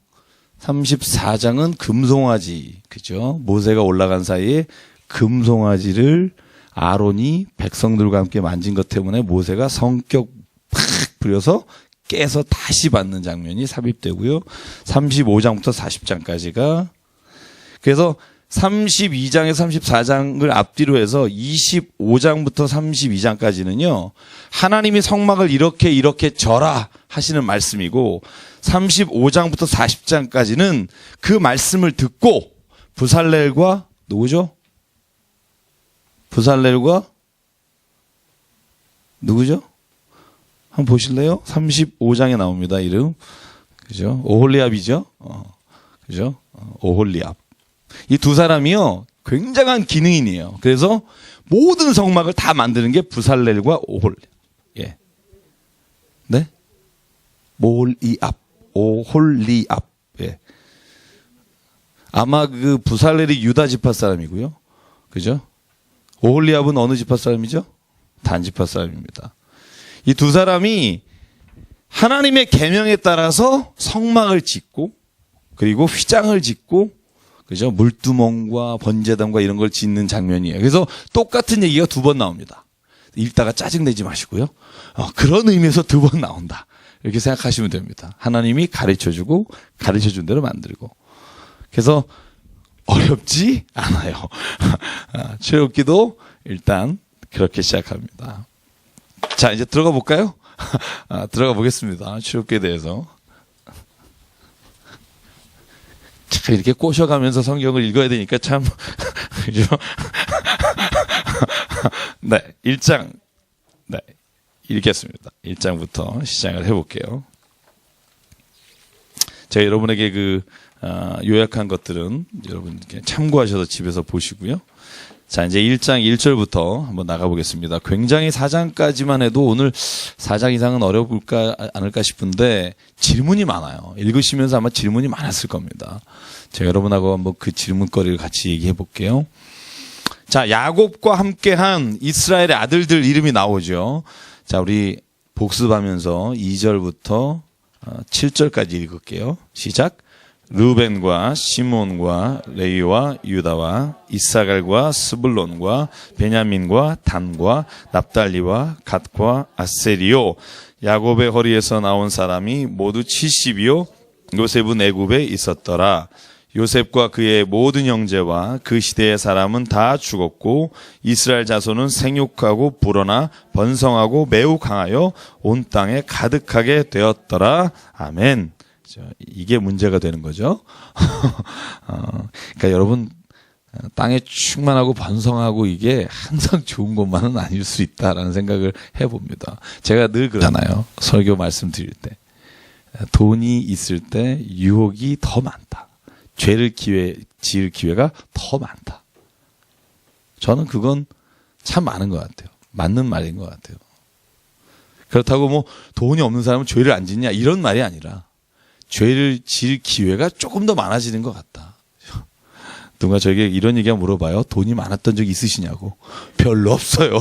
34장은 금송아지, 그죠? 모세가 올라간 사이에 금송아지를 아론이 백성들과 함께 만진 것 때문에 모세가 성격 팍 부려서 깨서 다시 받는 장면이 삽입되고요. 35장부터 40장까지가 그래서 32장에서 34장을 앞뒤로 해서 25장부터 32장까지는요. 하나님이 성막을 이렇게 절하 하시는 말씀이고 35장부터 40장까지는 그 말씀을 듣고 부살렐과 누구죠? 부살렐과 누구죠? 한번 보실래요? 35장에 나옵니다. 이름. 그죠? 오홀리압이죠? 그죠? 오홀리압. 이 두 사람이요. 굉장한 기능인이에요. 그래서 모든 성막을 다 만드는 게 부살렐과 오홀리압. 예. 네? 오홀리압. 오홀리압. 예. 아마 그 부살렐이 유다 지파 사람이고요. 그죠? 오홀리압은 어느 지파 사람이죠? 단 지파 사람입니다. 이 두 사람이 하나님의 계명에 따라서 성막을 짓고 그리고 휘장을 짓고 그죠? 물두멍과 번제단과 이런 걸 짓는 장면이에요. 그래서 똑같은 얘기가 두 번 나옵니다. 읽다가 짜증내지 마시고요. 그런 의미에서 두 번 나온다. 이렇게 생각하시면 됩니다. 하나님이 가르쳐주고 가르쳐준 대로 만들고. 그래서 어렵지 않아요. 출애굽기도 일단 그렇게 시작합니다. 자, 이제 들어가 볼까요? 들어가 보겠습니다. 출애굽기에 대해서. 참 이렇게 꼬셔가면서 성경을 읽어야 되니까 참 그죠? 네, 1장 네, 읽겠습니다. 1장부터 시작을 해볼게요. 제가 여러분에게 그 요약한 것들은 여러분 참고하셔서 집에서 보시고요. 자, 이제 1장 1절부터 한번 나가보겠습니다. 굉장히 4장까지만 해도 오늘 4장 이상은 어려울까 않을까 싶은데 질문이 많아요. 읽으시면서 아마 질문이 많았을 겁니다. 제가 여러분하고 한번 그 질문거리를 같이 얘기해 볼게요. 자, 야곱과 함께한 이스라엘의 아들들 이름이 나오죠. 자, 우리 복습하면서 2절부터 7절까지 읽을게요. 시작. 르벤과 시몬과 레위와 유다와 이사갈과 스불론과 베냐민과 단과 납달리와 갓과 아세리요. 야곱의 허리에서 나온 사람이 모두 70이요. 요셉은 애굽에 있었더라. 요셉과 그의 모든 형제와 그 시대의 사람은 다 죽었고 이스라엘 자손은 생육하고 불어나 번성하고 매우 강하여 온 땅에 가득하게 되었더라. 아멘. 이게 문제가 되는 거죠. 그러니까 여러분 땅에 충만하고 번성하고 이게 항상 좋은 것만은 아닐 수 있다라는 생각을 해봅니다. 제가 늘 그러잖아요. 설교 말씀드릴 때 돈이 있을 때 유혹이 더 많다. 죄를 지을 기회가 더 많다. 저는 그건 참 많은 것 같아요. 맞는 말인 것 같아요. 그렇다고 뭐 돈이 없는 사람은 죄를 안 짓냐 이런 말이 아니라 죄를 지을 기회가 조금 더 많아지는 것 같다. 누가 저에게 이런 얘기가 물어봐요. 돈이 많았던 적 있으시냐고. 별로 없어요.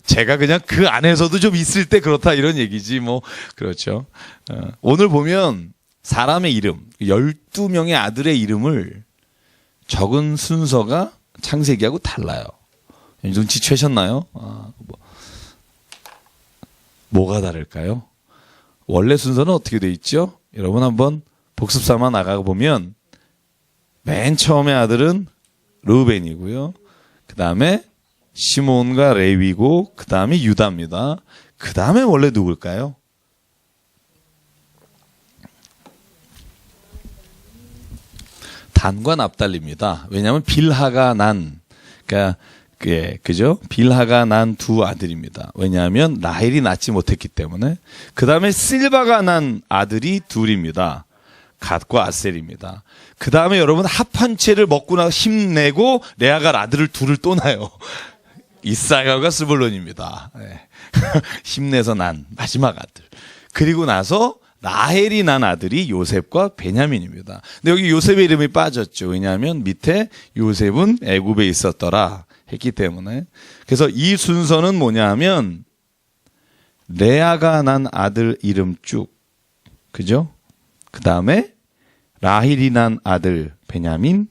제가 그냥 그 안에서도 좀 있을 때 그렇다 이런 얘기지 뭐 그렇죠. 오늘 보면 사람의 이름 12명의 아들의 이름을 적은 순서가 창세기하고 달라요. 눈치채셨나요? 뭐가 다를까요? 원래 순서는 어떻게 돼 있죠? 여러분 한번 복습 삼아 나가 보면 맨 처음에 아들은 르우벤이고요. 그 다음에 시몬과 레위고 그 다음에 유다입니다. 그 다음에 원래 누굴까요? 단과 납달리입니다. 왜냐하면 빌하가 난, 그러니까 그죠? 빌하가 난 두 아들입니다. 왜냐하면 라헬이 낳지 못했기 때문에. 그 다음에 실바가 난 아들이 둘입니다. 갓과 아셀입니다. 그 다음에 여러분 합한 채를 먹고 나서 힘내고 레아가 아들을 둘을 또 낳아요. 이사야가 스불론입니다. 네. 힘내서 난 마지막 아들. 그리고 나서 라헬이 난 아들이 요셉과 베냐민입니다. 근데 여기 요셉의 이름이 빠졌죠. 왜냐하면 밑에 요셉은 애굽에 있었더라 했기 때문에. 그래서 이 순서는 뭐냐 하면 레아가 난 아들 이름 쭉, 그죠? 그 다음에 라헬이 난 아들 베냐민,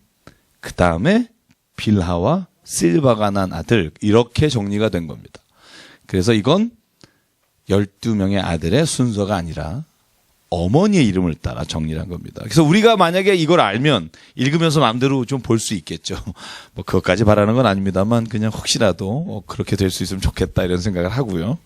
그 다음에 빌하와 실바가 난 아들, 이렇게 정리가 된 겁니다. 그래서 이건 12명의 아들의 순서가 아니라 어머니의 이름을 따라 정리한 겁니다. 그래서 우리가 만약에 이걸 알면 읽으면서 마음대로 좀 볼 수 있겠죠. 뭐 그것까지 바라는 건 아닙니다만 그냥 혹시라도 그렇게 될 수 있으면 좋겠다 이런 생각을 하고요.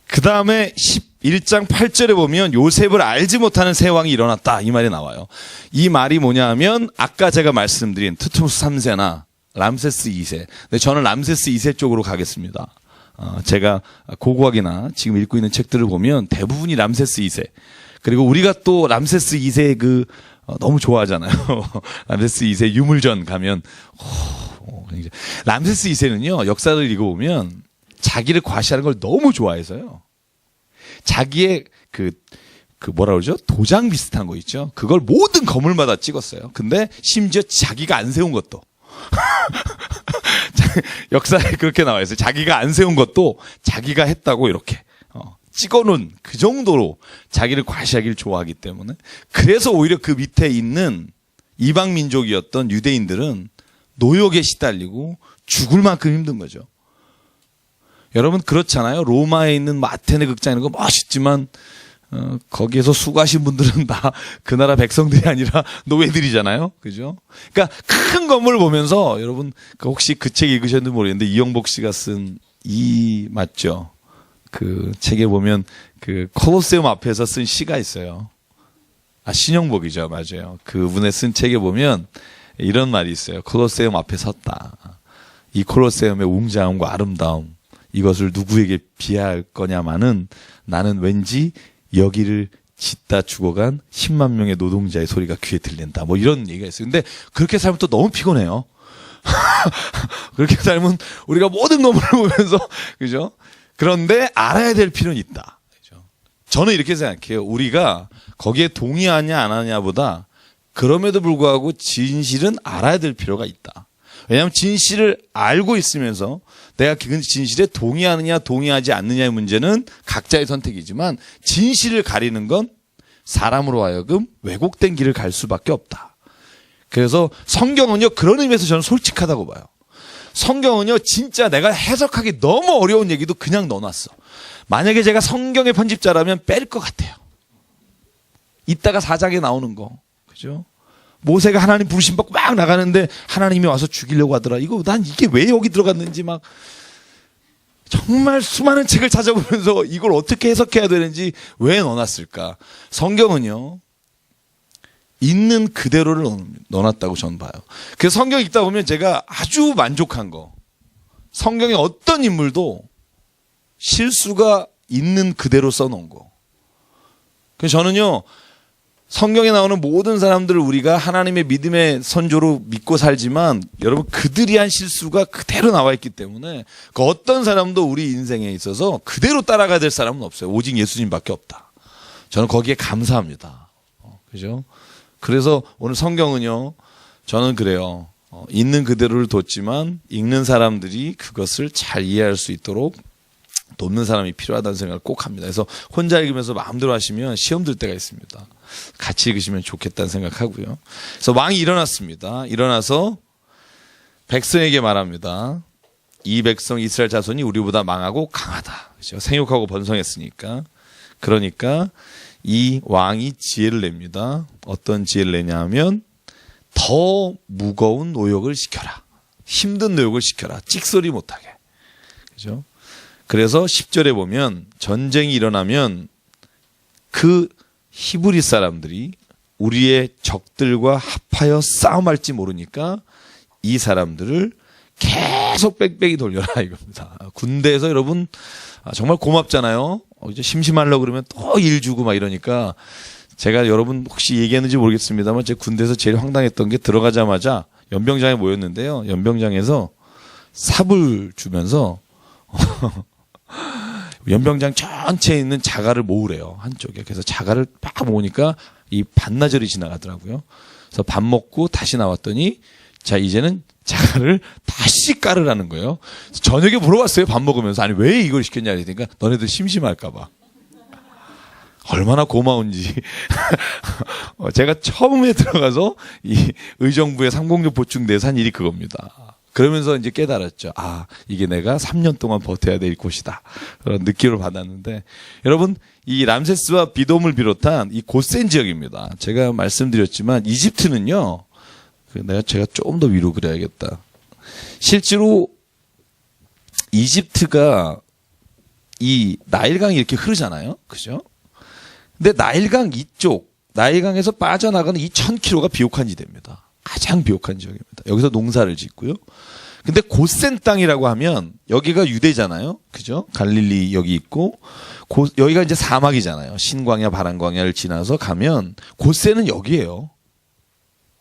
그 다음에 11장 8절에 보면 요셉을 알지 못하는 새 왕이 일어났다 이 말이 나와요. 이 말이 뭐냐 하면 아까 제가 말씀드린 트투스 3세나 람세스 2세. 근데 저는 람세스 2세 쪽으로 가겠습니다. 제가 고고학이나 지금 읽고 있는 책들을 보면 대부분이 람세스 2세. 그리고 우리가 또 람세스 2세 너무 좋아하잖아요. 람세스 2세 유물전 가면 람세스 2세는요 역사를 읽어보면 자기를 과시하는 걸 너무 좋아해서요. 자기의 뭐라 그러죠? 도장 비슷한 거 있죠? 그걸 모든 건물마다 찍었어요. 근데 심지어 자기가 안 세운 것도. 역사에 그렇게 나와 있어요. 자기가 안 세운 것도 자기가 했다고 이렇게 찍어놓은 그 정도로 자기를 과시하기를 좋아하기 때문에. 그래서 오히려 그 밑에 있는 이방 민족이었던 유대인들은 노역에 시달리고 죽을 만큼 힘든 거죠. 여러분 그렇잖아요. 로마에 있는 아테네 극장 이런 거 멋있지만 거기에서 수고하신 분들은 다 그 나라 백성들이 아니라 노예들이잖아요. 그죠? 그러니까 큰 건물을 보면서 여러분 혹시 그 책 읽으셨는지 모르겠는데 이영복 씨가 쓴 맞죠? 그 책에 보면 그 콜로세움 앞에서 쓴 시가 있어요. 신영복이죠. 맞아요. 그분의 쓴 책에 보면 이런 말이 있어요. 콜로세움 앞에 섰다. 이 콜로세움의 웅장함과 아름다움 이것을 누구에게 비할 거냐마는 나는 왠지 여기를 짓다 죽어간 10만 명의 노동자의 소리가 귀에 들린다. 뭐 이런 얘기가 있어요. 근데 그렇게 살면 또 너무 피곤해요. 그렇게 살면 우리가 모든 건물을 보면서 그죠? 그런데 알아야 될 필요는 있다. 그죠? 저는 이렇게 생각해요. 우리가 거기에 동의하냐 안 하냐보다 그럼에도 불구하고 진실은 알아야 될 필요가 있다. 왜냐하면 진실을 알고 있으면서 내가 그 진실에 동의하느냐 동의하지 않느냐의 문제는 각자의 선택이지만 진실을 가리는 건 사람으로 하여금 왜곡된 길을 갈 수밖에 없다. 그래서 성경은요 그런 의미에서 저는 솔직하다고 봐요. 성경은요 진짜 내가 해석하기 너무 어려운 얘기도 그냥 넣어놨어. 만약에 제가 성경의 편집자라면 뺄 것 같아요. 이따가 4장에 나오는 거 그죠? 모세가 하나님 부르심 받고 막 나가는데 하나님이 와서 죽이려고 하더라. 난 이게 왜 여기 들어갔는지 막 정말 수많은 책을 찾아보면서 이걸 어떻게 해석해야 되는지 왜 넣어놨을까? 성경은요 있는 그대로를 넣어놨다고 저는 봐요. 그래서 성경 읽다 보면 제가 아주 만족한 거, 성경의 어떤 인물도 실수가 있는 그대로 써놓은 거. 그래서 저는요 성경에 나오는 모든 사람들을 우리가 하나님의 믿음의 선조로 믿고 살지만 여러분 그들이 한 실수가 그대로 나와 있기 때문에 그 어떤 사람도 우리 인생에 있어서 그대로 따라가야 될 사람은 없어요. 오직 예수님밖에 없다. 저는 거기에 감사합니다. 그죠? 그래서 오늘 성경은요 저는 그래요. 있는 그대로를 뒀지만 읽는 사람들이 그것을 잘 이해할 수 있도록 돕는 사람이 필요하다는 생각을 꼭 합니다. 그래서 혼자 읽으면서 마음대로 하시면 시험 들 때가 있습니다. 같이 읽으시면 좋겠다는 생각하고요. 그래서 왕이 일어났습니다. 일어나서 백성에게 말합니다. 이 백성 이스라엘 자손이 우리보다 망하고 강하다. 그렇죠? 생육하고 번성했으니까. 그러니까 이 왕이 지혜를 냅니다. 어떤 지혜를 내냐 하면 더 무거운 노역을 시켜라. 힘든 노역을 시켜라. 찍소리 못하게. 그죠? 그래서 10절에 보면 전쟁이 일어나면 그 히브리 사람들이 우리의 적들과 합하여 싸움할지 모르니까 이 사람들을 계속 빽빽이 돌려라 이겁니다. 군대에서 여러분 정말 고맙잖아요. 이제 심심하려고 그러면 또 일 주고 막 이러니까 제가 여러분 혹시 얘기했는지 모르겠습니다만 제 군대에서 제일 황당했던 게 들어가자마자 연병장에 모였는데요. 연병장에서 삽을 주면서 연병장 전체에 있는 자갈을 모으래요. 한쪽에. 그래서 자갈을 막 모으니까 이 반나절이 지나가더라고요. 그래서 밥 먹고 다시 나왔더니 자 이제는 자갈을 다시 깔으라는 거예요. 저녁에 물어봤어요. 밥 먹으면서. 아니 왜 이걸 시켰냐 그러니까 너네들 심심할까 봐. 얼마나 고마운지. 제가 처음에 들어가서 이 의정부의 306 보충대에서 한 일이 그겁니다. 그러면서 이제 깨달았죠. 아, 이게 내가 3년 동안 버텨야 될 곳이다. 그런 느낌을 받았는데, 여러분, 이 람세스와 비돔을 비롯한 이 고센 지역입니다. 제가 말씀드렸지만, 이집트는요, 제가 좀 더 위로 그려야겠다. 실제로, 이집트가 이 나일강이 이렇게 흐르잖아요. 그죠? 근데 나일강 이쪽, 나일강에서 빠져나가는 이 1000km가 비옥한 지대입니다. 가장 비옥한 지역입니다. 여기서 농사를 짓고요. 근데 고센 땅이라고 하면 여기가 유대잖아요. 그죠? 갈릴리 여기 있고 여기가 이제 사막이잖아요. 신광야, 바람광야를 지나서 가면 고센은 여기예요.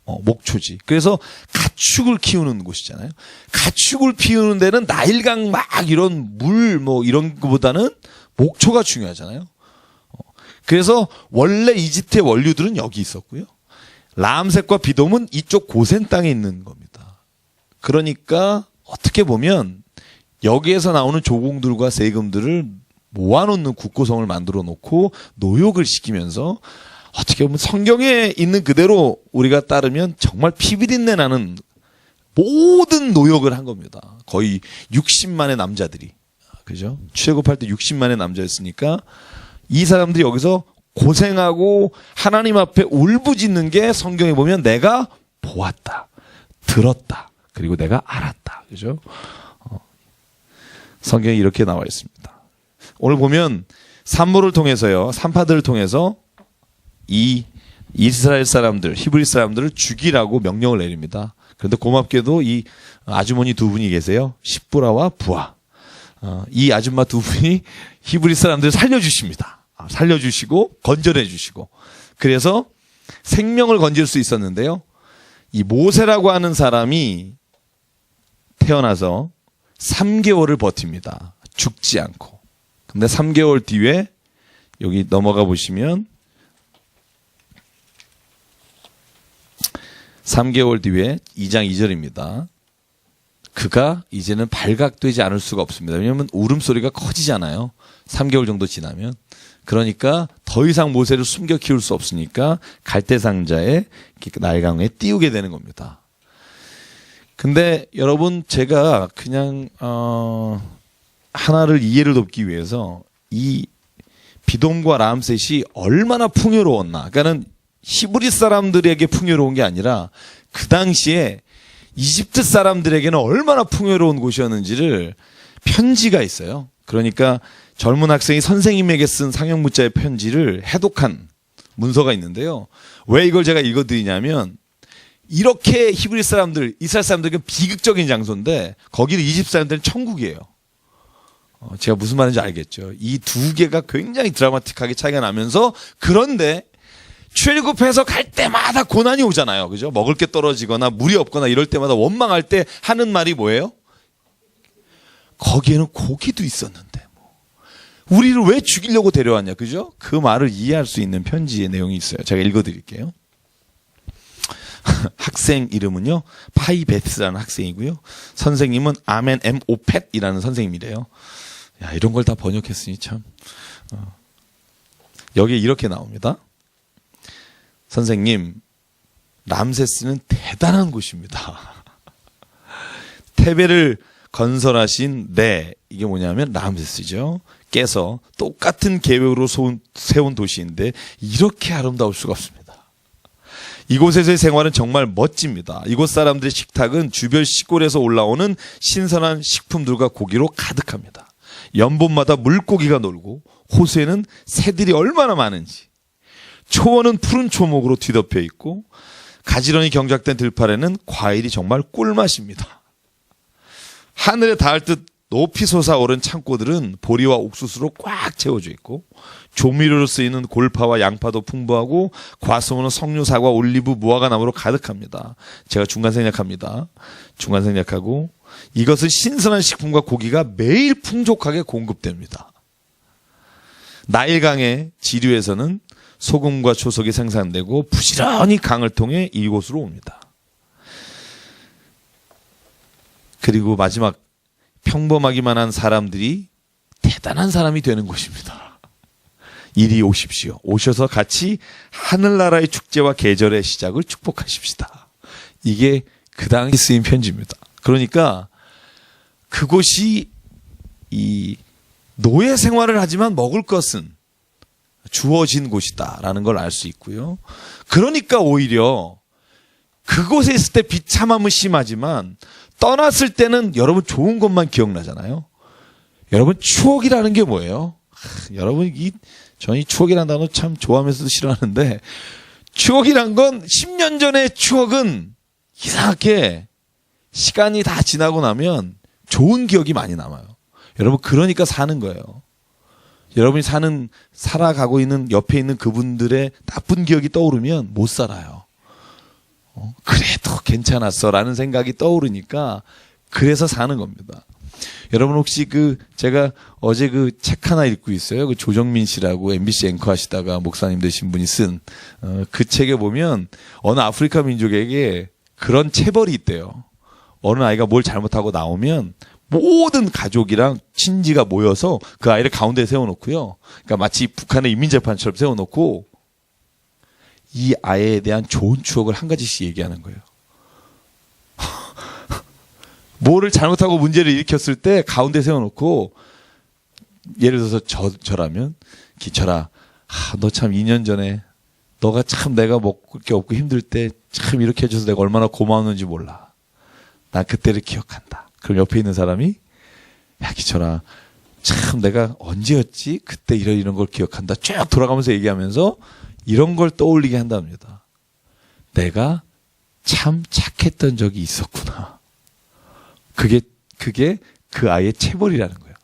목초지. 그래서 가축을 키우는 곳이잖아요. 가축을 키우는 데는 나일강 막 이런 물 뭐 이런 것보다는 목초가 중요하잖아요. 그래서 원래 이집트의 원류들은 여기 있었고요. 람셋과 비돔은 이쪽 고센 땅에 있는 겁니다. 그러니까 어떻게 보면 여기에서 나오는 조공들과 세금들을 모아놓는 국고성을 만들어 놓고 노역을 시키면서 어떻게 보면 성경에 있는 그대로 우리가 따르면 정말 피비린내 나는 모든 노역을 한 겁니다. 거의 60만의 남자들이. 그죠? 출애굽할 때 60만의 남자였으니까 이 사람들이 여기서 고생하고 하나님 앞에 울부짖는 게 성경에 보면 내가 보았다, 들었다, 그리고 내가 알았다. 그죠? 성경에 이렇게 나와 있습니다. 오늘 보면 산모를 통해서요, 산파들을 통해서 이 이스라엘 사람들, 히브리 사람들을 죽이라고 명령을 내립니다. 그런데 고맙게도 이 아주머니 두 분이 계세요. 십부라와 부하. 이 아줌마 두 분이 히브리 사람들을 살려주십니다. 살려주시고 건져내 주시고 그래서 생명을 건질 수 있었는데요. 이 모세라고 하는 사람이 태어나서 3개월을 버팁니다. 죽지 않고. 근데 3개월 뒤에 여기 넘어가 보시면 3개월 뒤에 2장 2절입니다. 그가 이제는 발각되지 않을 수가 없습니다. 왜냐하면 울음소리가 커지잖아요. 3개월 정도 지나면. 그러니까 더 이상 모세를 숨겨 키울 수 없으니까 갈대상자에 나일강에 띄우게 되는 겁니다. 근데 여러분 제가 그냥 하나를 이해를 돕기 위해서 이 비돔과 람셋이 얼마나 풍요로웠나. 그러니까는 히브리 사람들에게 풍요로운 게 아니라 그 당시에 이집트 사람들에게는 얼마나 풍요로운 곳이었는지를 편지가 있어요. 그러니까 젊은 학생이 선생님에게 쓴 상형문자의 편지를 해독한 문서가 있는데요. 왜 이걸 제가 읽어드리냐면 이렇게 히브리 사람들, 이스라엘 사람들에게 비극적인 장소인데 거기는 이집트 사람들은 천국이에요. 제가 무슨 말인지 알겠죠. 이 두 개가 굉장히 드라마틱하게 차이가 나면서 그런데 출애굽해서 갈 때마다 고난이 오잖아요. 그죠? 먹을 게 떨어지거나 물이 없거나 이럴 때마다 원망할 때 하는 말이 뭐예요? 거기에는 고기도 있었는데 우리를 왜 죽이려고 데려왔냐. 그죠? 그 말을 이해할 수 있는 편지의 내용이 있어요. 제가 읽어드릴게요. 학생 이름은요 파이베스라는 학생이고요. 선생님은 아멘 M 오펫이라는 선생님이래요. 야, 이런 걸 다 번역했으니 참. 여기에 이렇게 나옵니다. 선생님, 람세스는 대단한 곳입니다. 테베를 건설하신 이게 뭐냐면 람세스죠. 깨서 똑같은 계획으로 세운 도시인데 이렇게 아름다울 수가 없습니다. 이곳에서의 생활은 정말 멋집니다. 이곳 사람들의 식탁은 주변 시골에서 올라오는 신선한 식품들과 고기로 가득합니다. 연못마다 물고기가 놀고 호수에는 새들이 얼마나 많은지, 초원은 푸른 초목으로 뒤덮여 있고 가지런히 경작된 들판에는 과일이 정말 꿀맛입니다. 하늘에 닿을 듯 높이 솟아오른 창고들은 보리와 옥수수로 꽉 채워져 있고 조미료로 쓰이는 골파와 양파도 풍부하고 과수원은 석류사과, 올리브, 무화과 나무로 가득합니다. 제가 중간 생략합니다. 중간 생략하고 이것은 신선한 식품과 고기가 매일 풍족하게 공급됩니다. 나일강의 지류에서는 소금과 초석이 생산되고 부지런히 강을 통해 이곳으로 옵니다. 그리고 마지막, 평범하기만 한 사람들이 대단한 사람이 되는 곳입니다. 이리 오십시오. 오셔서 같이 하늘나라의 축제와 계절의 시작을 축복하십시다. 이게 그 당시 쓰인 편지입니다. 그러니까 그곳이 이 노예 생활을 하지만 먹을 것은 주어진 곳이다라는 걸 알 수 있고요. 그러니까 오히려 그곳에 있을 때 비참함은 심하지만 떠났을 때는 여러분 좋은 것만 기억나잖아요. 여러분 추억이라는 게 뭐예요? 여러분 저는 이 추억이라는 단어 참 좋아하면서도 싫어하는데, 추억이란 건 10년 전의 추억은 이상하게 시간이 다 지나고 나면 좋은 기억이 많이 남아요. 여러분 그러니까 사는 거예요. 여러분이 살아가고 있는 옆에 있는 그분들의 나쁜 기억이 떠오르면 못 살아요. 그래도 괜찮았어 라는 생각이 떠오르니까 그래서 사는 겁니다. 여러분 혹시 제가 어제 책 하나 읽고 있어요. 조정민 씨라고 MBC 앵커 하시다가 목사님 되신 분이 쓴 그 책에 보면 어느 아프리카 민족에게 그런 체벌이 있대요. 어느 아이가 뭘 잘못하고 나오면 모든 가족이랑 친지가 모여서 그 아이를 가운데 세워놓고요. 그러니까 마치 북한의 인민재판처럼 세워놓고 이 아이에 대한 좋은 추억을 한 가지씩 얘기하는 거예요. 뭐를 잘못하고 문제를 일으켰을 때 가운데 세워놓고, 예를 들어서 저라면 기철아, 너 참 2년 전에 너가 참 내가 먹을 게 없고 힘들 때 참 이렇게 해줘서 내가 얼마나 고마웠는지 몰라. 난 그때를 기억한다. 그럼 옆에 있는 사람이, 야 기철아, 참 내가 언제였지? 그때 이런 걸 기억한다. 쭉 돌아가면서 얘기하면서 이런 걸 떠올리게 한답니다. 내가 참 착했던 적이 있었구나. 그게 그 아이의 체벌이라는 거예요.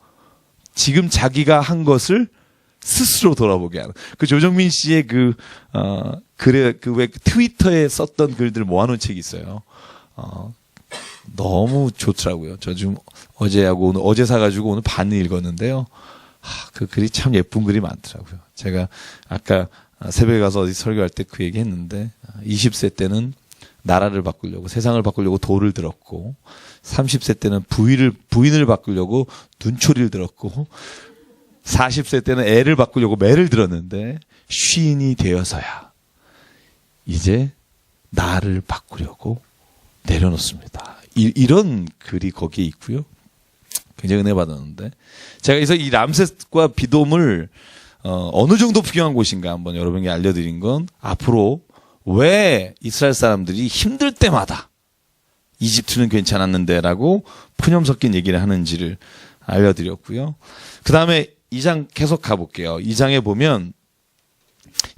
지금 자기가 한 것을 스스로 돌아보게 하는. 조정민 씨의 왜 트위터에 썼던 글들 모아놓은 책이 있어요. 너무 좋더라고요. 저 지금 어제 사가지고 오늘 반 읽었는데요. 그 글이 참 예쁜 글이 많더라고요. 제가 아까 새벽에 가서 어디 설교할 때 그 얘기 했는데, 20세 때는 나라를 바꾸려고, 세상을 바꾸려고 돌을 들었고, 30세 때는 부인을 바꾸려고 눈초리를 들었고, 40세 때는 애를 바꾸려고 매를 들었는데, 쉰이 되어서야 이제 나를 바꾸려고 내려놓습니다. 이런 글이 거기에 있고요. 굉장히 은혜 받았는데, 제가 그래서 이 람셋과 비돔을 어느 정도 부경한 곳인가 한번 여러분에게 알려드린 건, 앞으로 왜 이스라엘 사람들이 힘들 때마다 이집트는 괜찮았는데 라고 푸념 섞인 얘기를 하는지를 알려드렸고요. 그 다음에 2장 계속 가볼게요. 2장에 보면,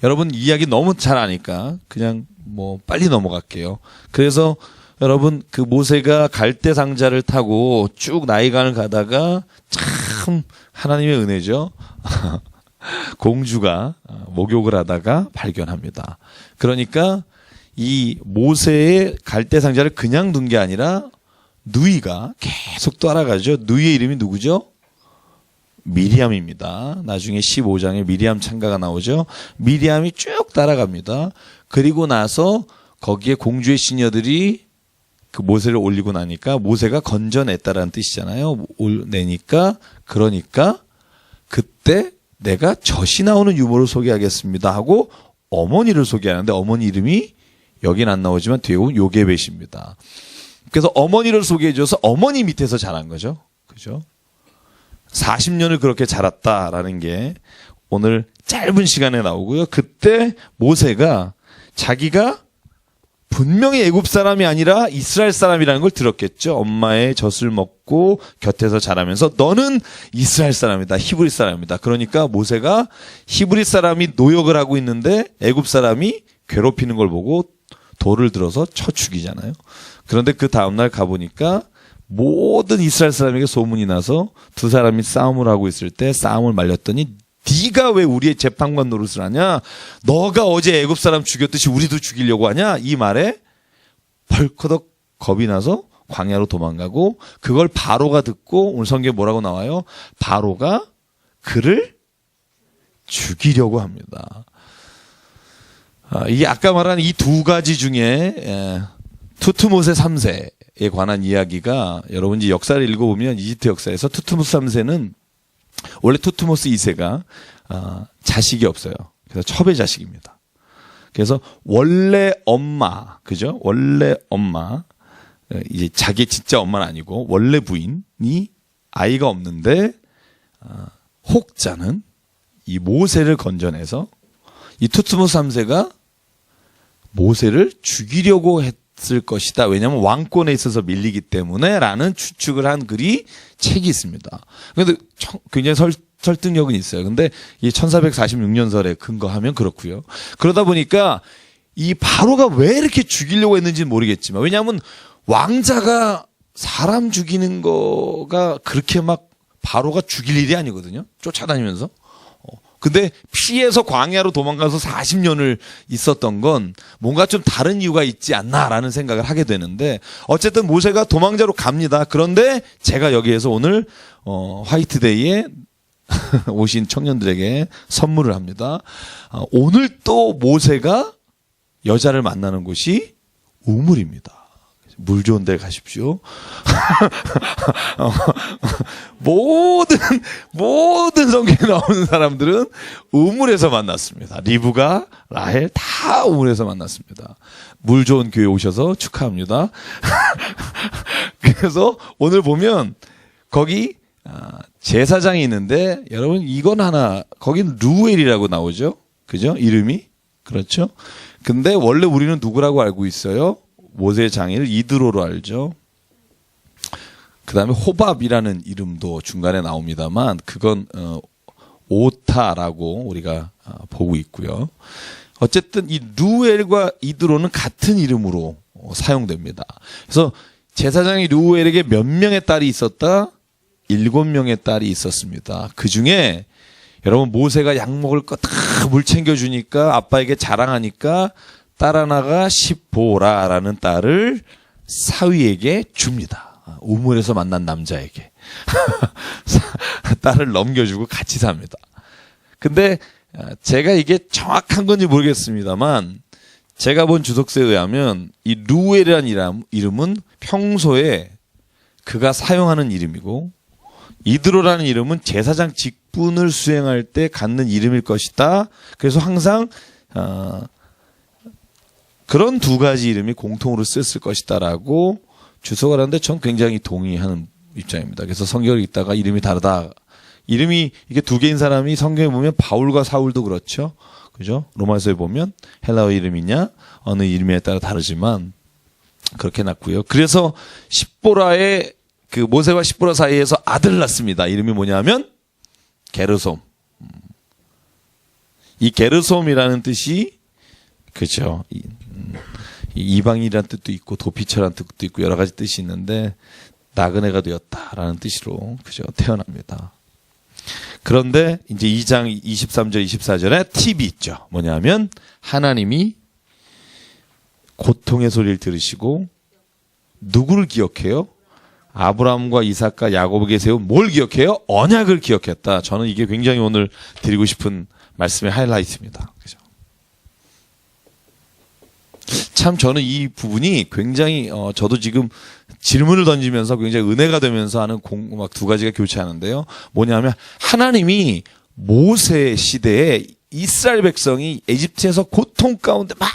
여러분 이야기 너무 잘 아니까 그냥 빨리 넘어갈게요. 그래서 여러분 모세가 갈대 상자를 타고 쭉 나이간을 가다가, 참 하나님의 은혜죠. 공주가 목욕을 하다가 발견합니다. 그러니까 이 모세의 갈대 상자를 그냥 둔 게 아니라 누이가 계속 따라가죠. 누이의 이름이 누구죠? 미리암입니다. 나중에 15장에 미리암 창가가 나오죠. 미리암이 쭉 따라갑니다. 그리고 나서 거기에 공주의 시녀들이 모세를 올리고 나니까, 모세가 건져냈다라는 뜻이잖아요. 그러니까 그때 내가 젖이 나오는 유모를 소개하겠습니다 하고 어머니를 소개하는데, 어머니 이름이 여긴 안 나오지만 뒤에 온 요게벳입니다. 그래서 어머니를 소개해줘서 어머니 밑에서 자란 거죠. 그죠? 40년을 그렇게 자랐다라는 게 오늘 짧은 시간에 나오고요. 그때 모세가 자기가 분명히 애굽 사람이 아니라 이스라엘 사람이라는 걸 들었겠죠. 엄마의 젖을 먹고 곁에서 자라면서 너는 이스라엘 사람이다. 히브리 사람이다. 그러니까 모세가 히브리 사람이 노역을 하고 있는데 애굽 사람이 괴롭히는 걸 보고 돌을 들어서 쳐 죽이잖아요. 그런데 그 다음날 가보니까 모든 이스라엘 사람에게 소문이 나서 두 사람이 싸움을 하고 있을 때 싸움을 말렸더니 네가 왜 우리의 재판관 노릇을 하냐? 너가 어제 애굽 사람 죽였듯이 우리도 죽이려고 하냐? 이 말에 벌커덕 겁이 나서 광야로 도망가고 그걸 바로가 듣고 오늘 성경에 뭐라고 나와요? 바로가 그를 죽이려고 합니다. 이게 아까 말한 이 두 가지 중에 투트모세 3세에 관한 이야기가 여러분이 역사를 읽어보면 이집트 역사에서 투트모스 3세는 원래 투트모스 2세가 자식이 없어요. 그래서 첩의 자식입니다. 그래서 원래 엄마, 그죠? 원래 엄마, 이제 자기 진짜 엄마는 아니고 원래 부인이 아이가 없는데 혹자는 이 모세를 건져내서 이 투트모스 3세가 모세를 죽이려고 했을 것이다. 왜냐하면 왕권에 있어서 밀리기 때문에 라는 추측을 한 글이 책이 있습니다. 그런데 굉장히 설득력은 있어요. 근데 이 1446년설에 근거하면 그렇고요. 그러다 보니까 이 바로가 왜 이렇게 죽이려고 했는지는 모르겠지만 왜냐하면 왕자가 사람 죽이는 거가 그렇게 막 바로가 죽일 일이 아니거든요. 쫓아다니면서. 근데 피해서 광야로 도망가서 40년을 있었던 건 뭔가 좀 다른 이유가 있지 않나라는 생각을 하게 되는데 어쨌든 모세가 도망자로 갑니다. 그런데 제가 여기에서 오늘 화이트데이에 오신 청년들에게 선물을 합니다. 오늘 또 모세가 여자를 만나는 곳이 우물입니다. 물 좋은 데 가십시오. 모든 성경에 나오는 사람들은 우물에서 만났습니다. 리브가, 라헬 다 우물에서 만났습니다. 물 좋은 교회 오셔서 축하합니다. 그래서 오늘 보면 거기 제사장이 있는데 여러분 이건 하나 거긴 루엘이라고 나오죠. 그죠? 이름이. 그렇죠? 근데 원래 우리는 누구라고 알고 있어요? 모세의 장인을 이드로로 알죠. 그 다음에 호밥이라는 이름도 중간에 나옵니다만 그건 오타라고 우리가 보고 있고요. 어쨌든 이 루엘과 이드로는 같은 이름으로 사용됩니다. 그래서 제사장이 루엘에게 몇 명의 딸이 있었다? 7명의 딸이 있었습니다. 그 중에 여러분 모세가 약 먹을 거 다 물 챙겨주니까 아빠에게 자랑하니까 딸 하나가 십보라라는 딸을 사위에게 줍니다. 우물에서 만난 남자에게. 딸을 넘겨주고 같이 삽니다. 근데 제가 이게 정확한 건지 모르겠습니다만 제가 본 주석서에 의하면 이 루엘이라는 이름은 평소에 그가 사용하는 이름이고 이드로라는 이름은 제사장 직분을 수행할 때 갖는 이름일 것이다. 그래서 항상 그런 두 가지 이름이 공통으로 쓰였을 것이다라고 주석을 하는데 전 굉장히 동의하는 입장입니다. 그래서 성경을 읽다가 이름이 다르다. 이름이 이게 두 개인 사람이 성경에 보면 바울과 사울도 그렇죠. 그죠? 로마서에 보면 헬라어 이름이냐 어느 이름에 따라 다르지만 그렇게 났고요. 그래서 십보라의 그 모세와 십보라 사이에서 아들 낳습니다. 이름이 뭐냐면 게르솜. 이 게르솜이라는 뜻이 그죠. 이방인이라는 뜻도 있고 도피처라는 뜻도 있고 여러 가지 뜻이 있는데 나그네가 되었다라는 뜻으로 그죠 태어납니다. 그런데 이제 2장 23절 24절에 팁이 있죠. 뭐냐면 하나님이 고통의 소리를 들으시고 누구를 기억해요? 아브라함과 이삭과 야곱에게 세운 뭘 기억해요? 언약을 기억했다. 저는 이게 굉장히 오늘 드리고 싶은 말씀의 하이라이트입니다. 그죠? 참 저는 이 부분이 굉장히 저도 지금 질문을 던지면서 굉장히 은혜가 되면서 하는 막 두 가지가 교차하는데요. 뭐냐면 하나님이 모세 시대에 이스라엘 백성이 에집트에서 고통 가운데 막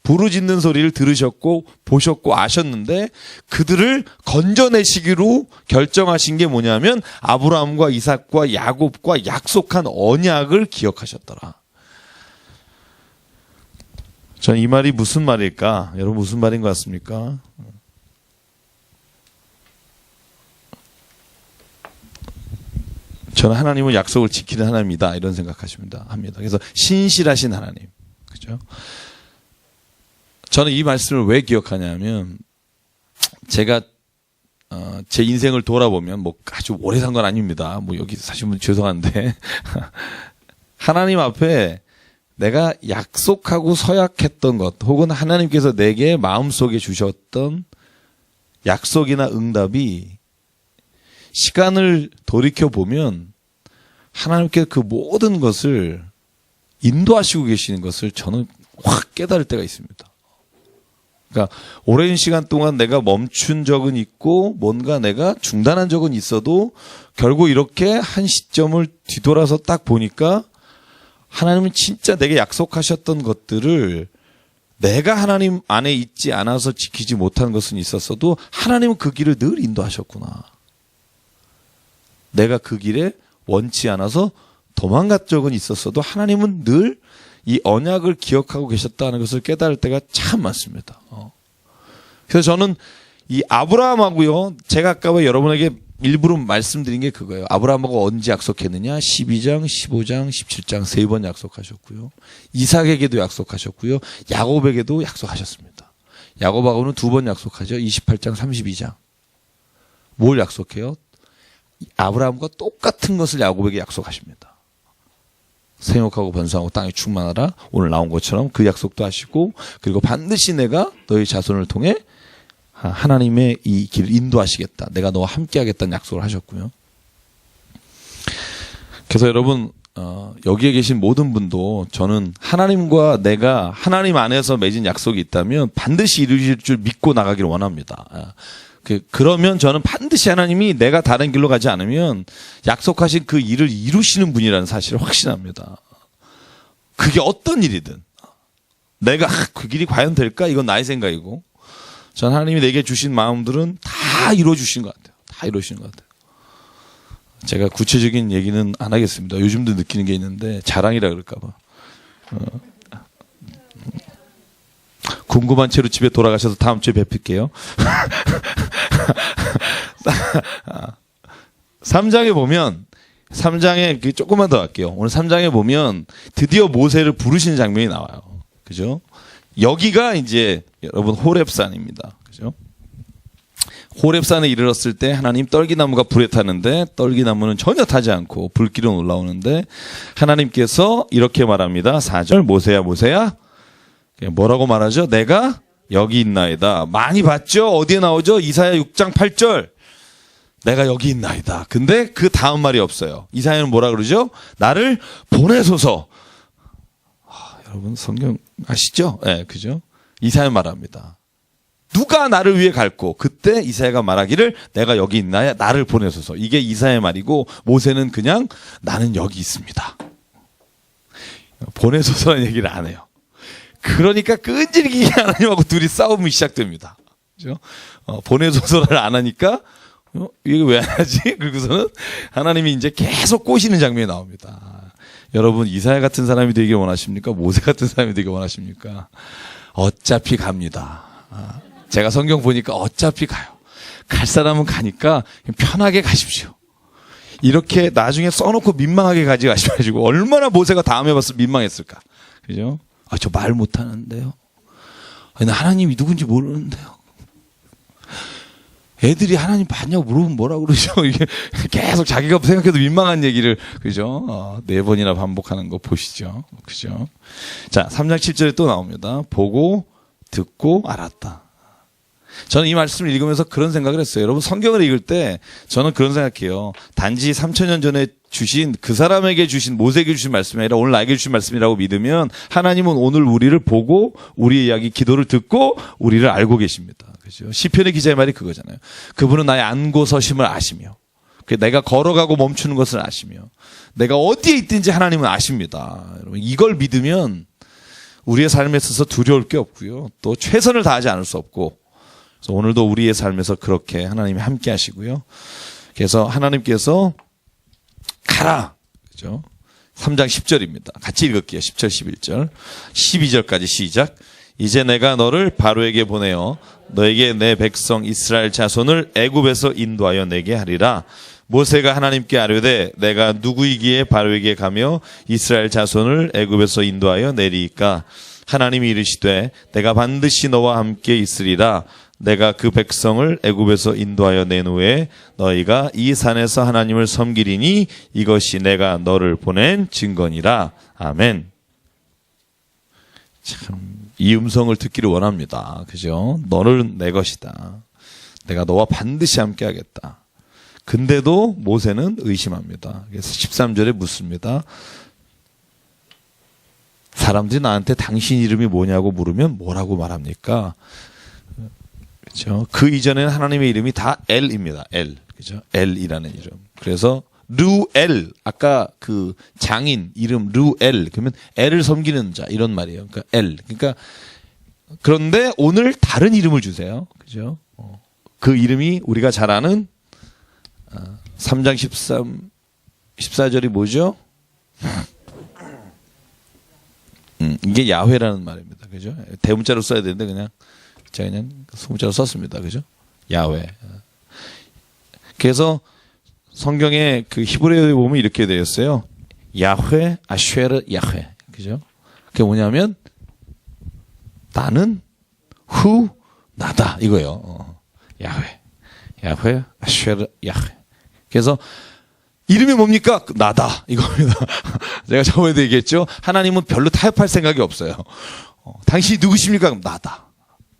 부르짖는 소리를 들으셨고 보셨고 아셨는데 그들을 건져내시기로 결정하신 게 뭐냐면 아브라함과 이삭과 야곱과 약속한 언약을 기억하셨더라. 전 이 말이 무슨 말일까? 여러분 무슨 말인 것 같습니까? 저는 하나님은 약속을 지키는 하나님이다 이런 생각하시면 합니다. 그래서 신실하신 하나님, 그죠? 저는 이 말씀을 왜 기억하냐면 제가 제 인생을 돌아보면 뭐 아주 오래 산 건 아닙니다. 뭐 여기 사신 분 죄송한데 하나님 앞에 내가 약속하고 서약했던 것 혹은 하나님께서 내게 마음속에 주셨던 약속이나 응답이 시간을 돌이켜보면 하나님께 그 모든 것을 인도하시고 계시는 것을 저는 확 깨달을 때가 있습니다. 그러니까 오랜 시간 동안 내가 멈춘 적은 있고 뭔가 내가 중단한 적은 있어도 결국 이렇게 한 시점을 뒤돌아서 딱 보니까 하나님은 진짜 내게 약속하셨던 것들을 내가 하나님 안에 있지 않아서 지키지 못한 것은 있었어도 하나님은 그 길을 늘 인도하셨구나. 내가 그 길에 원치 않아서 도망간 적은 있었어도 하나님은 늘 이 언약을 기억하고 계셨다는 것을 깨달을 때가 참 많습니다. 그래서 저는 이 아브라함하고요, 제가 아까 여러분에게 일부러 말씀드린 게 그거예요. 아브라함하고 언제 약속했느냐? 12장, 15장, 17장 3번 약속하셨고요. 이삭에게도 약속하셨고요. 야곱에게도 약속하셨습니다. 야곱하고는 2번 약속하죠. 28장, 32장. 뭘 약속해요? 아브라함과 똑같은 것을 야곱에게 약속하십니다. 생육하고 번성하고 땅에 충만하라. 오늘 나온 것처럼 그 약속도 하시고 그리고 반드시 내가 너희 자손을 통해 하나님의 이 길을 인도하시겠다. 내가 너와 함께 하겠다는 약속을 하셨고요. 그래서 여러분 여기에 계신 모든 분도 저는 하나님과 내가 하나님 안에서 맺은 약속이 있다면 반드시 이루실 줄 믿고 나가기를 원합니다. 그러면 저는 반드시 하나님이 내가 다른 길로 가지 않으면 약속하신 그 일을 이루시는 분이라는 사실을 확신합니다. 그게 어떤 일이든 내가 그 길이 과연 될까? 이건 나의 생각이고 전 하나님이 내게 주신 마음들은 다 이루어주신 것 같아요. 다 이루어주신 것 같아요. 제가 구체적인 얘기는 안 하겠습니다. 요즘도 느끼는 게 있는데 자랑이라 그럴까 봐. 궁금한 채로 집에 돌아가셔서 다음 주에 뵙을게요. 3장에 보면 3장에 조금만 더 할게요. 오늘 3장에 보면 드디어 모세를 부르시는 장면이 나와요. 그죠? 여기가 이제 여러분 호렙산입니다. 그죠? 호렙산에 이르렀을 때 하나님 떨기나무가 불에 타는데 떨기나무는 전혀 타지 않고 불길은 올라오는데 하나님께서 이렇게 말합니다. 4절 모세야 모세야 뭐라고 말하죠? 내가 여기 있나이다. 많이 봤죠? 어디에 나오죠? 이사야 6장 8절. 내가 여기 있나이다. 근데 그 다음 말이 없어요. 이사야는 뭐라 그러죠? 나를 보내소서. 여러분 성경 아시죠? 네, 그죠? 이사야 말합니다. 누가 나를 위해 갈고 그때 이사야가 말하기를 내가 여기 있나야 나를 보내소서. 이게 이사야의 말이고 모세는 그냥 나는 여기 있습니다. 보내소서라는 얘기를 안 해요. 그러니까 끈질기게 하나님하고 둘이 싸움이 시작됩니다. 그죠? 보내소서를 안 하니까 이게 왜 안 하지? 그러고서는 하나님이 이제 계속 꼬시는 장면이 나옵니다. 여러분 이사야 같은 사람이 되기 원하십니까? 모세 같은 사람이 되기 원하십니까? 어차피 갑니다. 제가 성경 보니까 어차피 가요. 갈 사람은 가니까 편하게 가십시오. 이렇게 나중에 써놓고 민망하게 가지 마시고 얼마나 모세가 다음에 봤을 민망했을까? 그죠? 저 말 못하는데요. 나 하나님이 누군지 모르는데요. 애들이 하나님 봤냐고 물어보면 뭐라 그러죠? 이게 계속 자기가 생각해도 민망한 얘기를, 그죠? 4번이나 반복하는 거 보시죠. 그죠? 자, 3장 7절에 또 나옵니다. 보고, 듣고, 알았다. 저는 이 말씀을 읽으면서 그런 생각을 했어요. 여러분 성경을 읽을 때 저는 그런 생각해요. 단지 3000년 전에 주신 그 사람에게 주신 모세에게 주신 말씀이 아니라 오늘 나에게 주신 말씀이라고 믿으면 하나님은 오늘 우리를 보고 우리의 이야기 기도를 듣고 우리를 알고 계십니다. 그죠? 시편의 기자의 말이 그거잖아요. 그분은 나의 앉고 서심을 아시며 내가 걸어가고 멈추는 것을 아시며 내가 어디에 있든지 하나님은 아십니다. 여러분 이걸 믿으면 우리의 삶에 있어서 두려울 게 없고요. 또 최선을 다하지 않을 수 없고 그래서 오늘도 우리의 삶에서 그렇게 하나님이 함께 하시고요. 그래서 하나님께서 가라. 그죠? 3장 10절입니다. 같이 읽을게요. 10절, 11절. 12절까지 시작. 이제 내가 너를 바로에게 보내어 너에게 내 백성 이스라엘 자손을 애굽에서 인도하여 내게 하리라. 모세가 하나님께 아뢰되 내가 누구이기에 바로에게 가며 이스라엘 자손을 애굽에서 인도하여 내리이까? 하나님이 이르시되 내가 반드시 너와 함께 있으리라. 내가 그 백성을 애굽에서 인도하여 낸 후에 너희가 이 산에서 하나님을 섬기리니 이것이 내가 너를 보낸 증거니라. 아멘. 참, 이 음성을 듣기를 원합니다. 그죠? 너는 내 것이다. 내가 너와 반드시 함께 하겠다. 근데도 모세는 의심합니다. 그래서 13절에 묻습니다. 사람들이 나한테 당신 이름이 뭐냐고 물으면 뭐라고 말합니까? 그렇죠? 그 이전에는 하나님의 이름이 다 엘입니다. 엘. 그죠? 엘이라는 이름. 그래서 르엘, 아까 그 장인 이름 르엘, 그러면 엘을 섬기는 자 이런 말이에요. 그러니까 엘. 그러니까 그런데 오늘 다른 이름을 주세요. 그죠? 그 이름이 우리가 잘 아는 3장 14절이 뭐죠? 이게 야훼라는 말입니다. 그죠? 대문자로 써야 되는데 제가 그냥 소문자로 썼습니다. 그죠? 야훼. 그래서 성경에 그 히브리어에 보면 이렇게 되어 있어요. 야훼, 아쉐르, 야훼. 그죠? 그게 뭐냐면 나는 나다 이거예요. 야훼, 야훼, 아쉐르, 야훼. 그래서 이름이 뭡니까? 나다 이겁니다. 제가 저번에도 얘기했죠. 하나님은 별로 타협할 생각이 없어요. 당신이 누구십니까? 그럼 나다.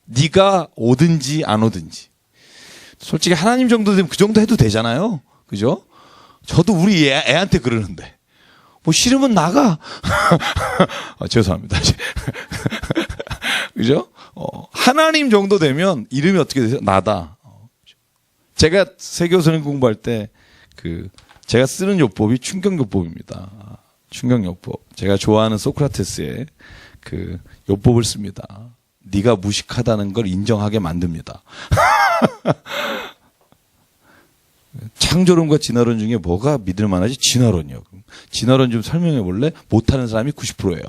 네가 오든지 안 오든지. 솔직히 하나님 정도 되면 그 정도 해도 되잖아요. 그죠? 저도 우리 애한테 그러는데 뭐 싫으면 나가. 죄송합니다. 그죠? 하나님 정도 되면 이름이 어떻게 되세요? 나다. 제가 세교선행 공부할 때 제가 쓰는 요법이 충격요법입니다. 충격요법. 제가 좋아하는 소크라테스의 그 요법을 씁니다. 네가 무식하다는 걸 인정하게 만듭니다. 창조론과 진화론 중에 뭐가 믿을 만하지? 진화론이요. 진화론 좀 설명해 볼래? 못하는 사람이 90%예요.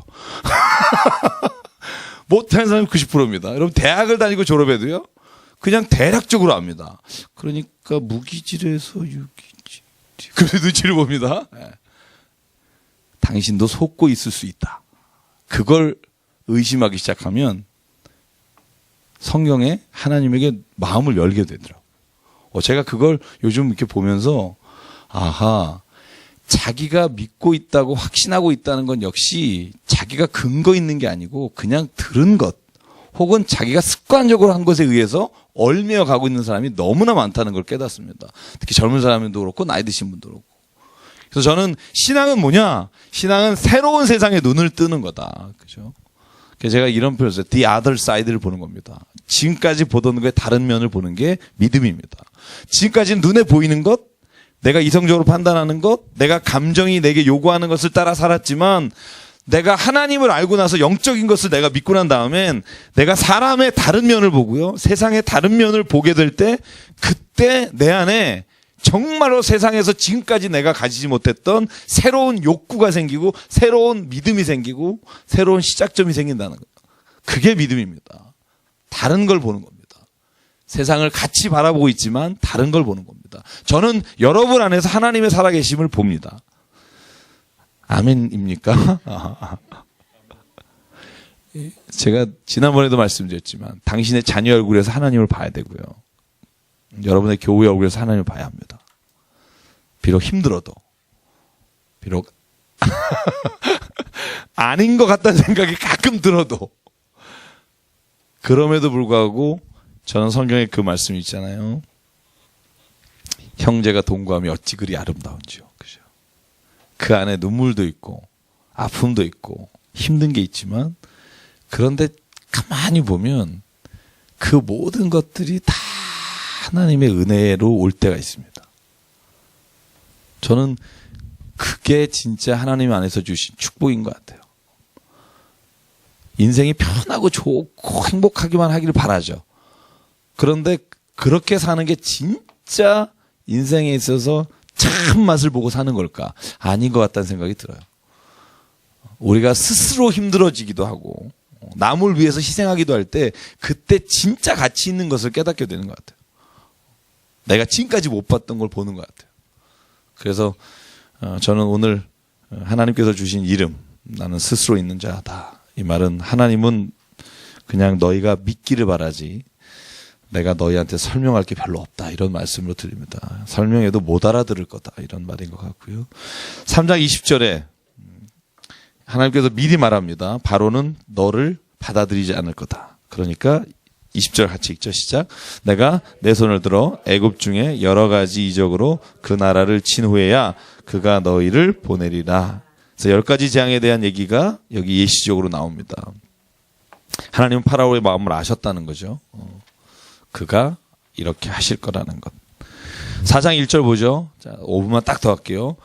못하는 사람이 90%입니다. 여러분 대학을 다니고 졸업해도요. 그냥 대략적으로 압니다. 그러니까 무기질에서 유기질. 그래서 눈치를 봅니다. 네. 당신도 속고 있을 수 있다. 그걸 의심하기 시작하면 성경에 하나님에게 마음을 열게 되더라고요. 제가 그걸 요즘 이렇게 보면서 아하, 자기가 믿고 있다고 확신하고 있다는 건 역시 자기가 근거 있는 게 아니고 그냥 들은 것 혹은 자기가 습관적으로 한 것에 의해서 얽매여 가고 있는 사람이 너무나 많다는 걸 깨닫습니다. 특히 젊은 사람도 그렇고 나이 드신 분도 그렇고. 그래서 저는 신앙은 뭐냐? 신앙은 새로운 세상에 눈을 뜨는 거다. 그죠? 그래서 제가 이런 표현을 써요. The other side를 보는 겁니다. 지금까지 보던 거에 다른 면을 보는 게 믿음입니다. 지금까지는 눈에 보이는 것, 내가 이성적으로 판단하는 것, 내가 감정이 내게 요구하는 것을 따라 살았지만 내가 하나님을 알고 나서 영적인 것을 내가 믿고 난 다음엔 내가 사람의 다른 면을 보고요. 세상의 다른 면을 보게 될 때 그때 내 안에 정말로 세상에서 지금까지 내가 가지지 못했던 새로운 욕구가 생기고 새로운 믿음이 생기고 새로운 시작점이 생긴다는 거예요. 그게 믿음입니다. 다른 걸 보는 겁니다. 세상을 같이 바라보고 있지만 다른 걸 보는 겁니다. 저는 여러분 안에서 하나님의 살아계심을 봅니다. 아멘입니까? 제가 지난번에도 말씀드렸지만 당신의 자녀 얼굴에서 하나님을 봐야 되고요. 여러분의 교회 얼굴에서 하나님을 봐야 합니다. 비록 힘들어도 비록 아닌 것 같다는 생각이 가끔 들어도 그럼에도 불구하고 저는 성경에 그 말씀이 있잖아요. 형제가 동거하면 어찌 그리 아름다운지요. 그죠? 그 안에 눈물도 있고 아픔도 있고 힘든 게 있지만 그런데 가만히 보면 그 모든 것들이 다 하나님의 은혜로 올 때가 있습니다. 저는 그게 진짜 하나님 안에서 주신 축복인 것 같아요. 인생이 편하고 좋고 행복하기만 하기를 바라죠. 그런데 그렇게 사는 게 진짜 인생에 있어서 참 맛을 보고 사는 걸까? 아닌 것 같다는 생각이 들어요. 우리가 스스로 힘들어지기도 하고 남을 위해서 희생하기도 할 때 그때 진짜 가치 있는 것을 깨닫게 되는 것 같아요. 내가 지금까지 못 봤던 걸 보는 것 같아요. 그래서 저는 오늘 하나님께서 주신 이름, 나는 스스로 있는 자다. 이 말은 하나님은 그냥 너희가 믿기를 바라지 내가 너희한테 설명할 게 별로 없다, 이런 말씀으로 드립니다. 설명해도 못 알아들을 거다, 이런 말인 것 같고요. 3장 20절에 하나님께서 미리 말합니다. 바로는 너를 받아들이지 않을 거다. 그러니까 20절 같이 읽죠. 시작. 내가 내 손을 들어 애굽 중에 여러 가지 이적으로 그 나라를 친 후에야 그가 너희를 보내리라. 그래서 10가지 재앙에 대한 얘기가 여기 예시적으로 나옵니다. 하나님은 파라오의 마음을 아셨다는 거죠. 그가 이렇게 하실 거라는 것. 4장 1절 보죠. 자, 5분만 딱 더 할게요.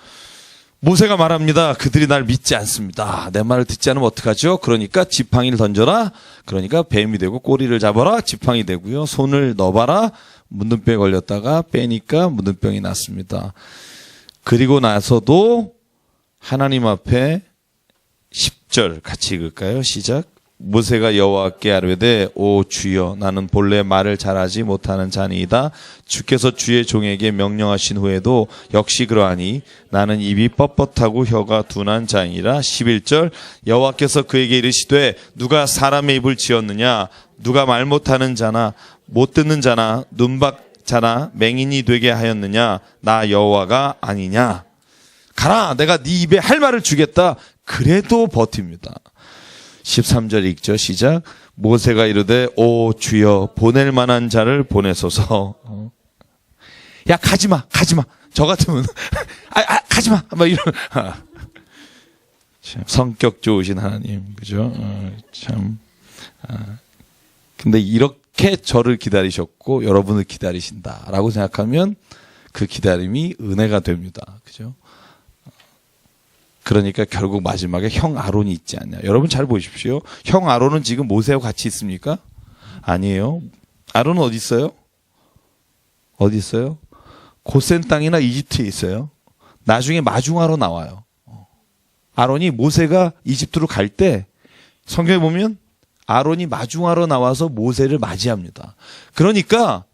모세가 말합니다. 그들이 날 믿지 않습니다. 내 말을 듣지 않으면 어떡하죠? 그러니까 지팡이를 던져라. 그러니까 뱀이 되고 꼬리를 잡아라. 지팡이 되고요. 손을 넣어봐라. 문둥병에 걸렸다가 빼니까 문둥병이 났습니다. 그리고 나서도 하나님 앞에 10절 같이 읽을까요? 시작. 모세가 여호와께 아뢰되 오 주여 나는 본래 말을 잘하지 못하는 자니이다. 주께서 주의 종에게 명령하신 후에도 역시 그러하니 나는 입이 뻣뻣하고 혀가 둔한 자이니라. 11절 여호와께서 그에게 이르시되 누가 사람의 입을 지었느냐? 누가 말 못하는 자나 못 듣는 자나 눈박 자나 맹인이 되게 하였느냐? 나 여호와가 아니냐? 가라, 내가 네 입에 할 말을 주겠다. 그래도 버팁니다. 13절 읽죠. 시작. 모세가 이르되 오 주여 보낼 만한 자를 보내소서. 야 가지마 저 같으면 가지마 막 이런. 참 성격 좋으신 하나님, 그죠? 참. 근데 이렇게 저를 기다리셨고 여러분을 기다리신다라고 생각하면 그 기다림이 은혜가 됩니다. 그죠? 그러니까 결국 마지막에 형 아론이 있지 않냐. 여러분 잘 보십시오. 형 아론은 지금 모세와 같이 있습니까? 아니에요. 아론은 어디 있어요? 어디 있어요? 고센 땅이나 이집트에 있어요. 나중에 마중하러 나와요. 아론이 모세가 이집트로 갈 때 성경에 보면 아론이 마중하러 나와서 모세를 맞이합니다. 그러니까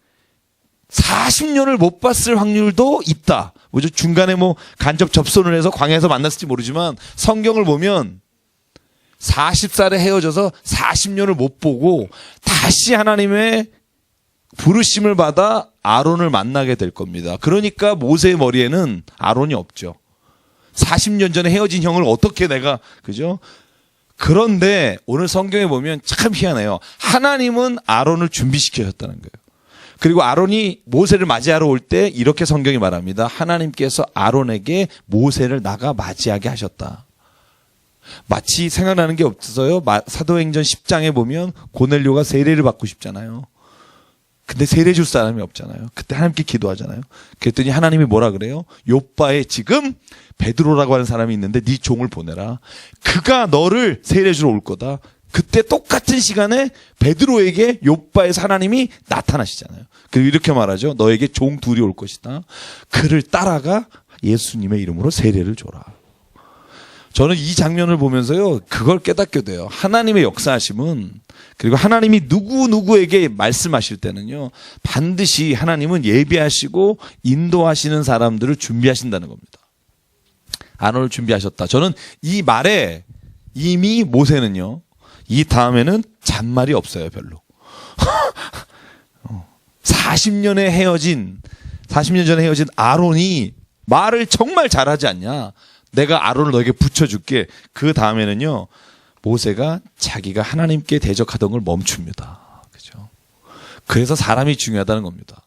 40년을 못 봤을 확률도 있다. 뭐죠? 중간에 뭐 간접 접선을 해서 광야에서 만났을지 모르지만 성경을 보면 40살에 헤어져서 40년을 못 보고 다시 하나님의 부르심을 받아 아론을 만나게 될 겁니다. 그러니까 모세의 머리에는 아론이 없죠. 40년 전에 헤어진 형을 어떻게 내가, 그죠? 그런데 오늘 성경에 보면 참 희한해요. 하나님은 아론을 준비시켜줬다는 거예요. 그리고 아론이 모세를 맞이하러 올 때 이렇게 성경이 말합니다. 하나님께서 아론에게 모세를 나가 맞이하게 하셨다. 마치 생각나는 게 없어요. 사도행전 10장에 보면 고넬료가 세례를 받고 싶잖아요. 근데 세례 줄 사람이 없잖아요. 그때 하나님께 기도하잖아요. 그랬더니 하나님이 뭐라 그래요? 요빠에 지금 베드로라고 하는 사람이 있는데 네 종을 보내라. 그가 너를 세례 주러 올 거다. 그때 똑같은 시간에 베드로에게 요빠에서 하나님이 나타나시잖아요. 그리고 이렇게 말하죠. 너에게 종 둘이 올 것이다. 그를 따라가 예수님의 이름으로 세례를 줘라. 저는 이 장면을 보면서요, 그걸 깨닫게 돼요. 하나님의 역사하심은, 그리고 하나님이 누구에게 말씀하실 때는요, 반드시 하나님은 예비하시고 인도하시는 사람들을 준비하신다는 겁니다. 아론을 준비하셨다. 저는 이 말에 이미 모세는요, 이 다음에는 잔말이 없어요, 별로. 40년 전에 헤어진 아론이 말을 정말 잘하지 않냐. 내가 아론을 너에게 붙여줄게. 그 다음에는요, 모세가 자기가 하나님께 대적하던 걸 멈춥니다. 그죠? 그래서 사람이 중요하다는 겁니다.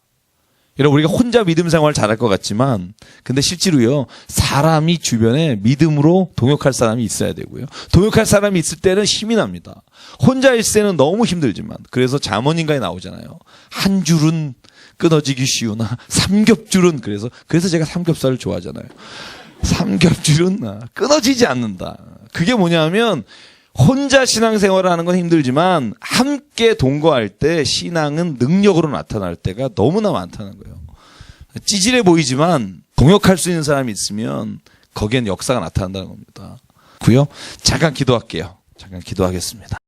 여러분, 우리가 혼자 믿음 생활 잘할 것 같지만, 근데 실제로요, 사람이 주변에 믿음으로 동역할 사람이 있어야 되고요. 동역할 사람이 있을 때는 힘이 납니다. 혼자일 때는 너무 힘들지만, 그래서 잠언인가에 나오잖아요. 한 줄은 끊어지기 쉬우나, 삼겹줄은, 그래서 제가 삼겹살을 좋아하잖아요. 삼겹줄은 끊어지지 않는다. 그게 뭐냐면, 혼자 신앙생활을 하는 건 힘들지만 함께 동거할 때 신앙은 능력으로 나타날 때가 너무나 많다는 거예요. 찌질해 보이지만 동역할 수 있는 사람이 있으면 거기엔 역사가 나타난다는 겁니다. 고요. 잠깐 기도할게요. 잠깐 기도하겠습니다.